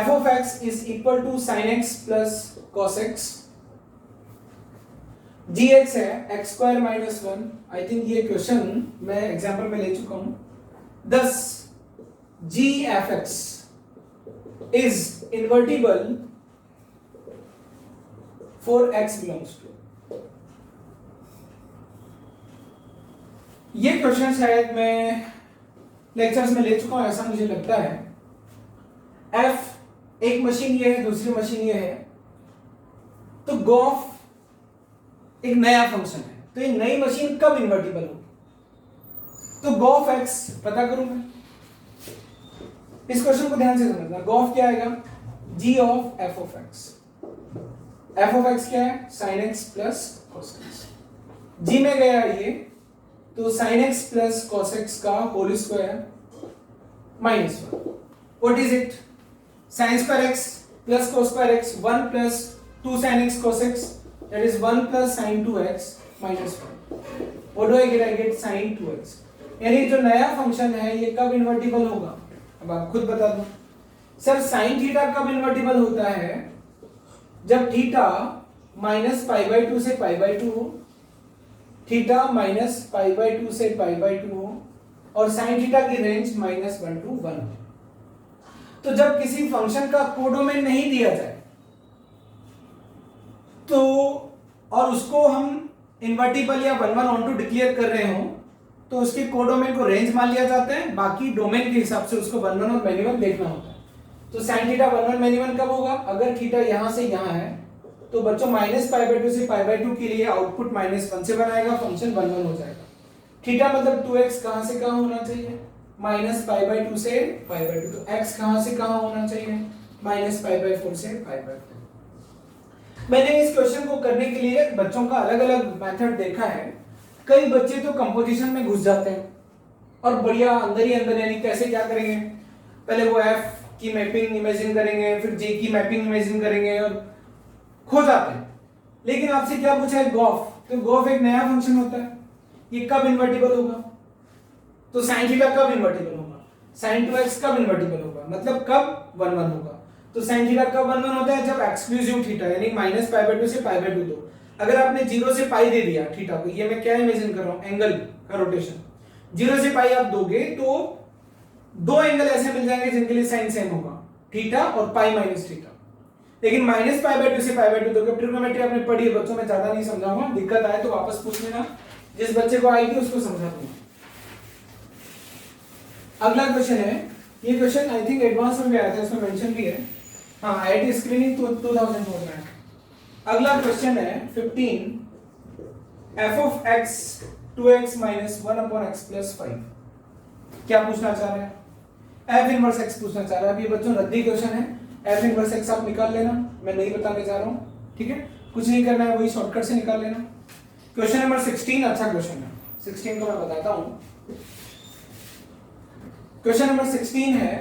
f of x is equal to sin x plus cos x, gx है x square minus 1। I think ये क्वेश्चन मैं एग्जाम्पल में ले चुका हूं। thus g f x is invertible for x belongs to, ये क्वेश्चन शायद मैं लेक्चर्स में ले चुका हूं ऐसा मुझे लगता है। f एक मशीन ये है, दूसरी मशीन ये है, तो गॉफ एक नया फंक्शन है, तो ये नई मशीन कब इन्वर्टिबल होगी? तो गॉफ x पता करूं मैं, इस क्वेश्चन को ध्यान से समझना। गॉफ क्या आएगा? g of f of x, f of x क्या है? sin x plus cos x, g में गया ये, तो sin x plus cos x का whole square minus 1, what is it? sin square x plus cos square x, 1 plus 2 sin x cos x, that is 1 plus sin 2x minus 1. What do I get? I get sin 2x. यानी जो नया function है ये कब invertible होगा? अब आप खुद बता दो। सर sin थीटा कब इन्वर्टिबल होता है? जब थीटा माइनस पाई बाई 2 से पाई बाई 2 हो, थीटा माइनस पाई बाई 2 से पाई बाई 2 हो, और sin थीटा की रेंज माइनस 1 to 1 हो। तो जब किसी फंक्शन का कोडोमेन नहीं दिया जाए तो, और उसको हम इन्वर्टिबल या 1 1 ऑन टू डिक्लेयर कर रहे हो, तो उसके कोडोमेन को रेंज मान लिया जाता है, बाकी डोमेन के हिसाब से उसको 1 1 और मैनी 1 देखना होता है। तो sin थीटा 1 1 मैनी 1 कब होगा? अगर थीटा यहां से यहां है तो बच्चों माइनस पाई बाई 2 से पाई बाई 2 के लिए आउटपुट माइनस 1 से बनाएगा, फंक्शन 1 1 हो जाएगा। थीटा मतलब 2x कहां से कहां होना चाहिए? माइनस पाई बाई 2 से पाई बाई 2, तो x कहां से कहां होना चाहिए? माइनस पाई बाई 4 से पाई बाई 4। मैंने इस क्वेश्चन को करने के लिए बच्चों का अलग अलग मेथड देखा है। कई बच्चे तो कंपोजिशन में घुस जाते हैं और बढ़िया अंदर ही अंदर, यानी कैसे क्या करेंगे, पहले वो f की मैपिंग इमेजिन करेंगे, फिर j की मैपिंग इमेजिन करेंगे और खो जाते हैं। लेकिन आपसे क्या पूछा है? गॉफ, तो गॉफ एक नया फंक्शन होता है, ये कब इन्वर्टिबल होगा? तो sin थीटा कब इन्वर्टिबल होगा? sin 2x कब इन्वर्टिबल होगा? मतलब कब 1 1 होगा? तो sin थीटा कब 1 1 होता है? जब एक्सक्लूसिव थीटा यानी माइनस पाई बाई 2 से पाई बाई 2 दो। अगर आपने 0 से पाई दे दिया थीटा को, ये मैं क्या इमेजिन कर रहा हूं? एंगल का रोटेशन। 0 से पाई आप दोगे तो दो एंगल ऐसे मिल जाएंगे जिनके लिए साइन सेम होगा, थीटा और पाई माइनस थीटा। लेकिन माइनस पाई बाई 2 से पाई बाई 2 दोगे, ट्रिग्नोमेट्री आपने पढ़ी है बच्चों, में ज्यादा नहीं समझाऊंगा, दिक्कत आए तो वापस पूछ लेना, जिस बच्चे को आएगी उसको समझा दूंगा। अगला क्वेश्चन है, ये क्वेश्चन आई थिंक एडवांस में भी आया था, इसमें मेंशन भी है, हाँ आईआईटी स्क्रीनिंग 2004 में। अगला क्वेश्चन है 15, f of x 2x minus 1 upon x plus 5। क्या पूछना चाह रहे हैं? f इनवर्स x पूछना चाह रहा है। अब ये बच्चों रद्दी क्वेश्चन है, f इनवर्स x आप निकाल लेना, मैं नहीं बताने जा रहा हूँ, ठीक है, कुछ नहीं करना है, वही शॉर्टकट से निकाल लेना। क्वेश्चन नंबर 16 अच्छा क्वेश्चन है, 16 को मैं बताता हूँ। क्वेश्चन नंबर 16 है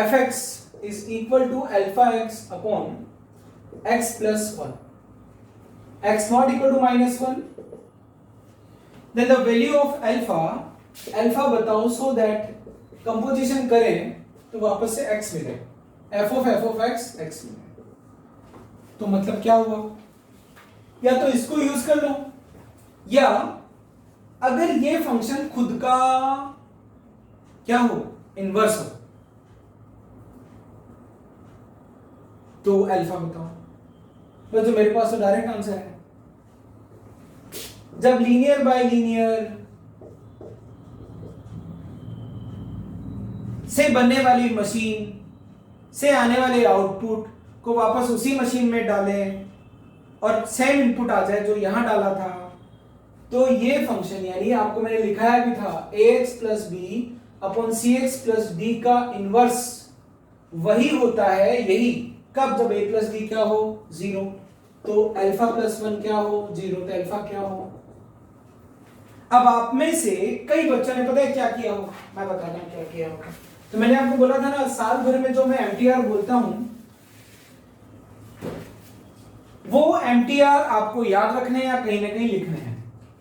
fx is equal to alpha x upon x plus 1, x not equal to minus 1, then the value of alpha बताओ so that कंपोजिशन करें तो वापस से x मिले, f of x x मिले। तो मतलब क्या हुआ? या तो इसको यूज कर लो, या अगर ये फंक्शन खुद का क्या हो, इनवर्स हो, तो अल्फा बताओ। तो जो मेरे पास तो डायरेक्ट आंसर है, जब लीनियर बाय लीनियर से बनने वाली मशीन से आने वाले आउटपुट को वापस उसी मशीन में डालें और सेम इनपुट आ जाए जो यहां डाला था, तो ये फंक्शन, यानी आपको मैंने लिखाया भी था ax plus B upon cx plus D का इनवर्स वही होता है, यही कब? जब a प्लस डी क्या हो? 0, तो अल्फा प्लस 1 क्या हो? 0, तो अल्फा क्या हो? अब आप में से कई बच्चों ने पता है क्या किया होगा, मैं बताता हूं क्या किया होगा। तो मैंने आपको बोला था ना, साल भर में जो मैं एमटीआर बोलता हूं वो एमटीआर आपको याद रखने या कहीं ना कहीं लिखने हैं।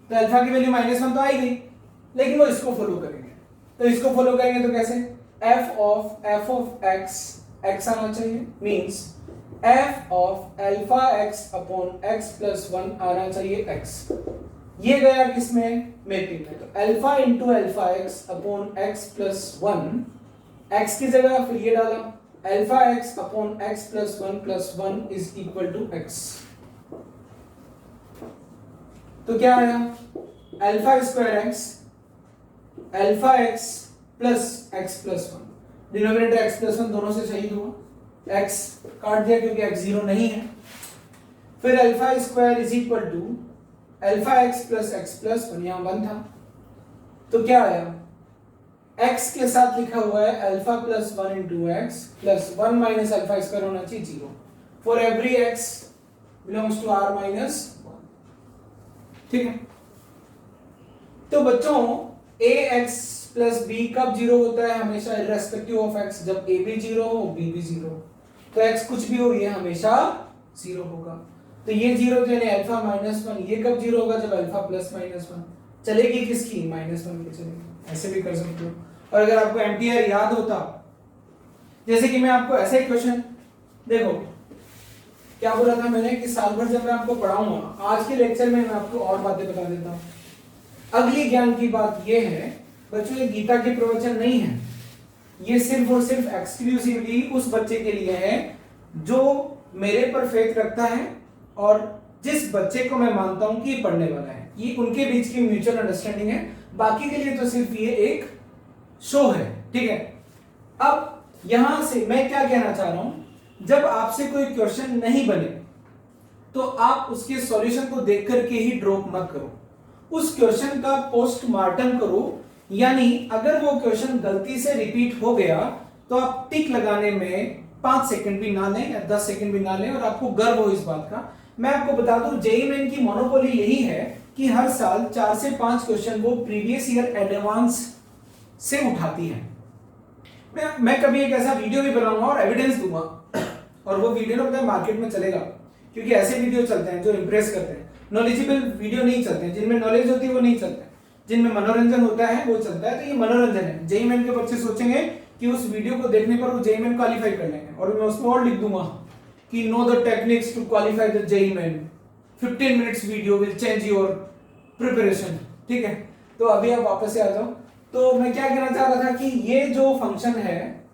तो अल्फा की वैल्यू -1 तो आई गई, लेकिन वो इसको फॉलो करेंगे। तो इसको फॉलो करेंगे तो कैसे, f ऑफ x आना चाहिए, means f of alpha x upon x plus 1 आना चाहिए x। ये गया किसमें, मैपिंग में। तो alpha into alpha x upon x plus 1, x की जगह फिर ये डाला alpha x upon x plus 1 is equal to x। तो क्या आया, alpha square x alpha x plus x plus 1, denominator x plus 1 दोनों से शहीद हुआ, x काट दिया क्योंकि x 0 नहीं है। फिर alpha square is equal to alpha x plus 1, यहां 1 था। तो क्या आया, x के साथ लिखा हुआ है alpha plus 1 into x plus 1 minus alpha square होना चाहिए 0 for every x belongs to r minus 1। ठीक है, तो बच्चों ax प्लस b कब 0 होता है, हमेशा इररेस्पेक्टिव ऑफ x, जब a भी 0 हो b भी 0 हो। तो x कुछ भी हो ये हमेशा 0 होगा। तो ये 0 यानी अल्फा -1, ये कब 0 होगा, जब अल्फा प्लस -1। चलेगी किसकी, -1 की चलेगी। ऐसे भी कर सकते हो। और अगर आपको एमटीआर याद होता, जैसे कि मैं आपको ऐसा ही क्वेश्चन, देखो क्या बोला था मैंने कि साल भर जब मैं आपको पढ़ाऊंगा, आज के लेक्चर में मैं आपको और बातें बता देता हूं। अगली ज्ञान की बात यह है बच्चों, ये गीता के प्रवचन नहीं है, ये सिर्फ और सिर्फ एक्सक्लूसिवली उस बच्चे के लिए है जो मेरे पर फेथ रखता है और जिस बच्चे को मैं मानता हूं कि ये पढ़ने वाला है। ये उनके बीच की म्यूचुअल अंडरस्टैंडिंग है, बाकी के लिए तो सिर्फ ये एक शो है। ठीक है, अब यहां से मैं क्या कहना चाह रहा हूं, जब आपसे कोई क्वेश्चन नहीं बने तो आप उसके सॉल्यूशन को देख करके ही ड्रॉप मत करो, उस क्वेश्चन का पोस्टमार्टम करो। यानी अगर वो क्वेश्चन गलती से रिपीट हो गया तो आप टिक लगाने में 5 सेकंड भी ना लें या 10 सेकंड भी ना लें, और आपको गर्व हो इस बात का। मैं आपको बता दूं, जेईई मेन की मोनोपोली यही है कि हर साल 4 से 5 क्वेश्चन वो प्रीवियस ईयर एडवांस से उठाती है। मैं कभी एक ऐसा वीडियो भी बनाऊंगा और एविडेंस दूंगा, और वो वीडियो ना पता है मार्केट में चलेगा, क्योंकि ऐसे वीडियो चलते हैं जो इंप्रेस करते हैं। नॉलेजेबल वीडियो नहीं चलते हैं, जिनमें नॉलेज होती है वो नहीं चलते हैं, जिनमें मनोरंजन होता है वो चलता है। तो ये मनोरंजन है। जेईई मेन के बच्चे सोचेंगे कि उस वीडियो को देखने पर वो जेईई मेन क्वालिफाई कर लेंगे, और मैं उसमें और लिख दूंगा कि know the techniques to qualify the JEE Main, 15 minutes video will change your preparation. ठीक है, तो अभी आप वापस से आ जाओ। तो मैं क्या कहना चाह रहा था कि ये जो फंक्शन है,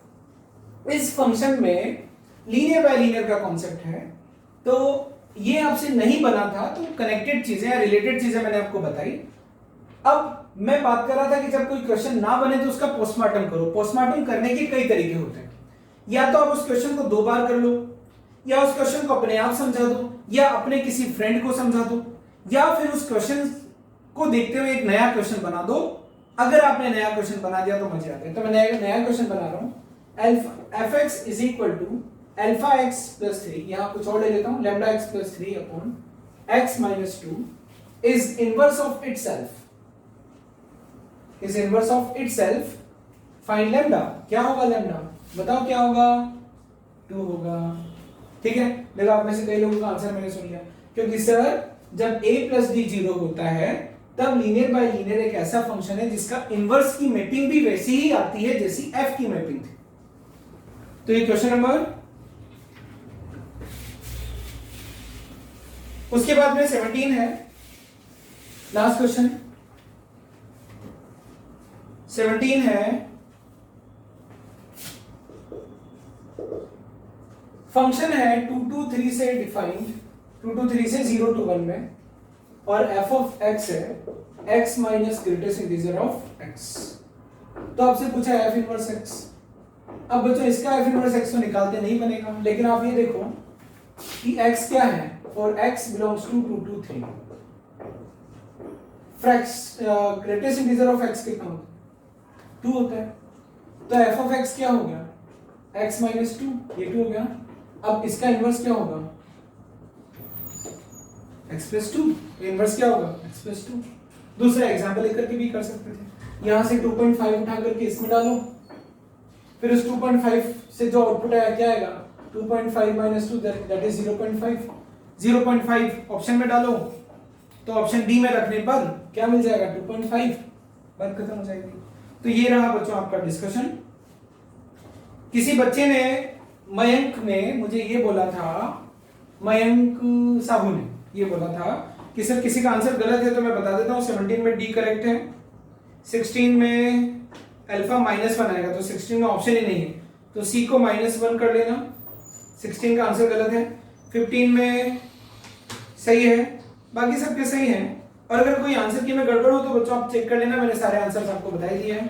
इस फंक्शन में लीनियर बाय लीनियर का कॉन्सेप्ट है। तो ये आपसे नहीं बना था, तो कनेक्टेड चीजें या रिलेटेड चीजें मैंने आपको बताई। अब मैं बात कर रहा था कि जब कोई क्वेश्चन ना बने तो उसका पोस्टमार्टम करो। पोस्टमार्टम करने के कई तरीके होते हैं, या तो आप उस क्वेश्चन को 2 बार कर लो, या उस क्वेश्चन को अपने आप समझा दो, या अपने किसी फ्रेंड को समझा दो, या फिर उस क्वेश्चन को देखते हुए एक नया क्वेश्चन बना दो। अगर आपने नया क्वेश्चन बना दिया तो मजे आते हैं। तो मैं नया क्वेश्चन बना रहा हूं, fx is equal to alpha x plus 3, यहां कुछ और ले लेता हूं, lambda x plus 3 upon x minus 2 is inverse of itself, is inverse of itself, find lambda. क्या होगा लैम्डा, बताओ क्या होगा, 2 होगा। ठीक है, देखो आप में से कई लोगों का आंसर मैंने सुन लिया, क्योंकि सर जब a प्लस d 0 होता है तब लीनियर बाय लीनियर एक ऐसा फंक्शन है जिसका इनवर्स की मैपिंग भी वैसी ही आती है जैसी f की मैपिंग थी। तो ये क्वेश्चन नंबर, उसके बाद में 17 है, लास्ट क्वेश्चन 17 है, फंक्शन है 2 to 3 से डिफाइंड, 2 to 3 से 0 to 1 में, और f ऑफ x है x minus greatest integer of x। तो आपसे पूछा है f इनवर्स x। अब बच्चों इसका f इनवर्स x तो निकालते नहीं बनेगा, लेकिन आप ये देखो कि x क्या है, और x belongs to 2 to 3, greatest integer of x कितना होता है, 2 होता है। तो f ऑफ x क्या हो गया, x माइनस 2, ये 2 हो गया। अब इसका इनवर्स क्या होगा, x प्लस 2, इनवर्स क्या होगा, x प्लस 2। दूसरा एग्जाम्पल लेकर के भी कर सकते थे, यहां से 2.5 उठा करके इसमें डालो, फिर उस 2.5 से जो आउटपुट आया क्या आएगा 2.5 माइनस 2 दैट इज 0.5 0.5 ऑप्शन में डालो तो ऑप्शन डी में रखने पर क्या मिल जाएगा 2.5 बात खत्म हो जाएगी। तो ये रहा बच्चों आपका डिस्कशन। किसी बच्चे ने मयंक ने मुझे ये बोला था, मयंक साहू ने ये बोला था कि सर किसी का आंसर गलत है तो मैं बता देता हूँ 17 में डी करेक्ट है, 16 में अल्फा -1 आएगा तो 16 में ऑप्शन ही नहीं है तो सी को -1 कर लेना, 16 का आंसर गलत है। 15 में सही है, बाकी सब के सही हैं। और अगर कोई आंसर की में गड़बड़ हो तो बच्चों आप चेक कर लेना, मैंने सारे आंसर्स आपको बता दिए हैं।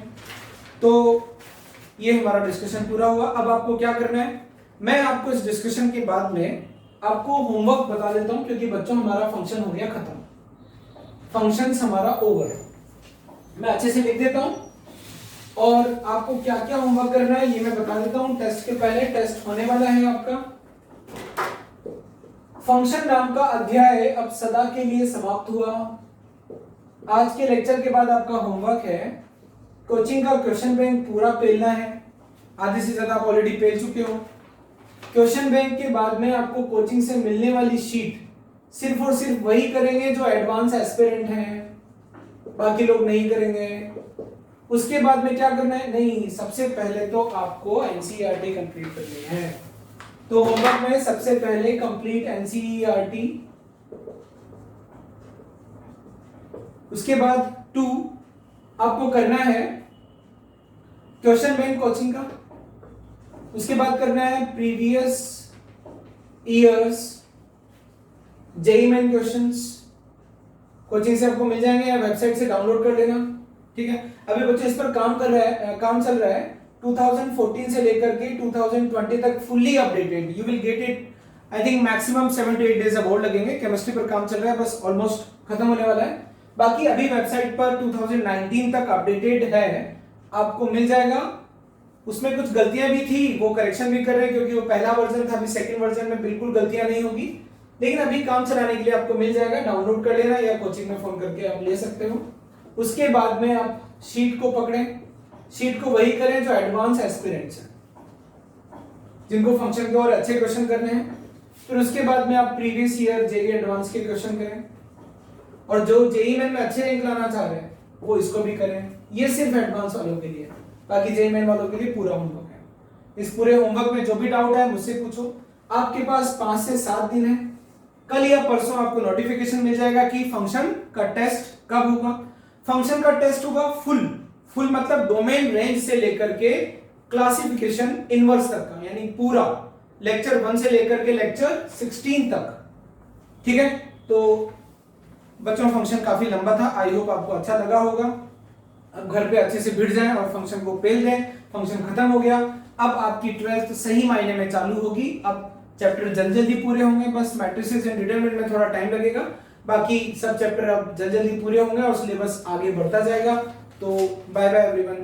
तो ये हमारा डिस्कशन पूरा हुआ। अब आपको क्या करना है, मैं आपको इस डिस्कशन के बाद में आपको होमवर्क बता देता हूं क्योंकि बच्चों हमारा फंक्शन हो गया खत्म, फंक्शंस हमारा ओवर। मैं अच्छे से लिख देता हूं और आपको क्या क्या होमवर्क करना है ये मैं बता देता हूं। टेस्ट के पहले टेस्ट होने वाला है आपका। फंक्शन नाम का अध्याय अब सदा के लिए समाप्त हुआ। आज के लेक्चर के बाद आपका होमवर्क है कोचिंग का क्वेश्चन बैंक पूरा पेलना है। आधे से ज्यादा आप ऑलरेडी पेल चुके हो। क्वेश्चन बैंक के बाद में आपको कोचिंग से मिलने वाली शीट सिर्फ और सिर्फ वही करेंगे जो एडवांस एस्पिरेंट हैं, बाकी लोग नहीं करेंगे। उसके बाद में क्या करना है, नहीं सबसे पहले तो आपको एनसीईआरटी कंप्लीट करनी है। तो होमवर्क में सबसे पहले कंप्लीट एनसीईआरटी, उसके बाद 2 आपको करना है क्वेश्चन बैंक कोचिंग का, उसके बाद करना है previous years JEE main questions. Coaching से आपको मिल जाएंगे या वेबसाइट से डाउनलोड कर लेना, ठीक है। अभी बच्चे इस पर काम चल रहा है 2014 से लेकर के 2020 तक fully updated. You will get it I think maximum 7 to 8 days अब और लगेंगे। केमिस्ट्री पर काम चल रहा है, बस ऑलमोस्ट खत्म होने वाला है। बाकी अभी वेबसाइट पर 2019 तक अपडेटेड है, आपको मिल जाएगा। उसमें कुछ गलतियां भी थी, वो करेक्शन भी कर रहे हैं क्योंकि वो पहला वर्जन था। अभी सेकंड वर्जन में बिल्कुल गलतियां नहीं होगी, लेकिन अभी काम चलाने के लिए आपको मिल जाएगा। डाउनलोड कर लेना या कोचिंग में फोन करके आप ले सकते हो। उसके बाद में आप शीट को पकड़ें, शीट को वही करें जो एडवांस एस्पिरेंट्स हैं, जिनको फंक्शन के और अच्छे क्वेश्चन करने हैं। फिर उसके बाद में आप प्रीवियस ईयर जेईई एडवांस के क्वेश्चन करें, और जो जेईई मेन में अच्छे रैंक लाना चाह रहे हैं वो इसको भी करें। ये सिर्फ एडवांस वालों के लिए, बाकी जेईई मेन वालों के लिए पूरा होमवर्क है। इस पूरे होमवर्क में जो भी डाउट है मुझसे पूछो। आपके पास 5 से 7 दिन है, कल या परसों आपको नोटिफिकेशन मिल जाएगा कि फंक्शन का टेस्ट कब होगा। फंक्शन का टेस्ट होगा फुल मतलब डोमेन रेंज से लेकर के क्लासिफिकेशन इनवर्स तक का, यानी पूरा लेक्चर 1 से लेकर के लेक्चर 16 तक, ठीक है। तो बच्चों फंक्शन काफी लंबा था, आई होप आपको अच्छा लगा होगा। अब घर पे अच्छे से भिड़ जाएं और फंक्शन को पेल दें। फंक्शन खत्म हो गया, अब आपकी 12th सही मायने में चालू होगी। अब चैप्टर जल्दी पूरे होंगे, बस मैट्रिसेस एंड डिटरमिनेंट में थोड़ा टाइम लगेगा, बाकी सब चैप्टर अब जल्दी पूरे होंगे और सिलेबस आगे बढ़ता जाएगा। तो बाय बाय एवरीवन।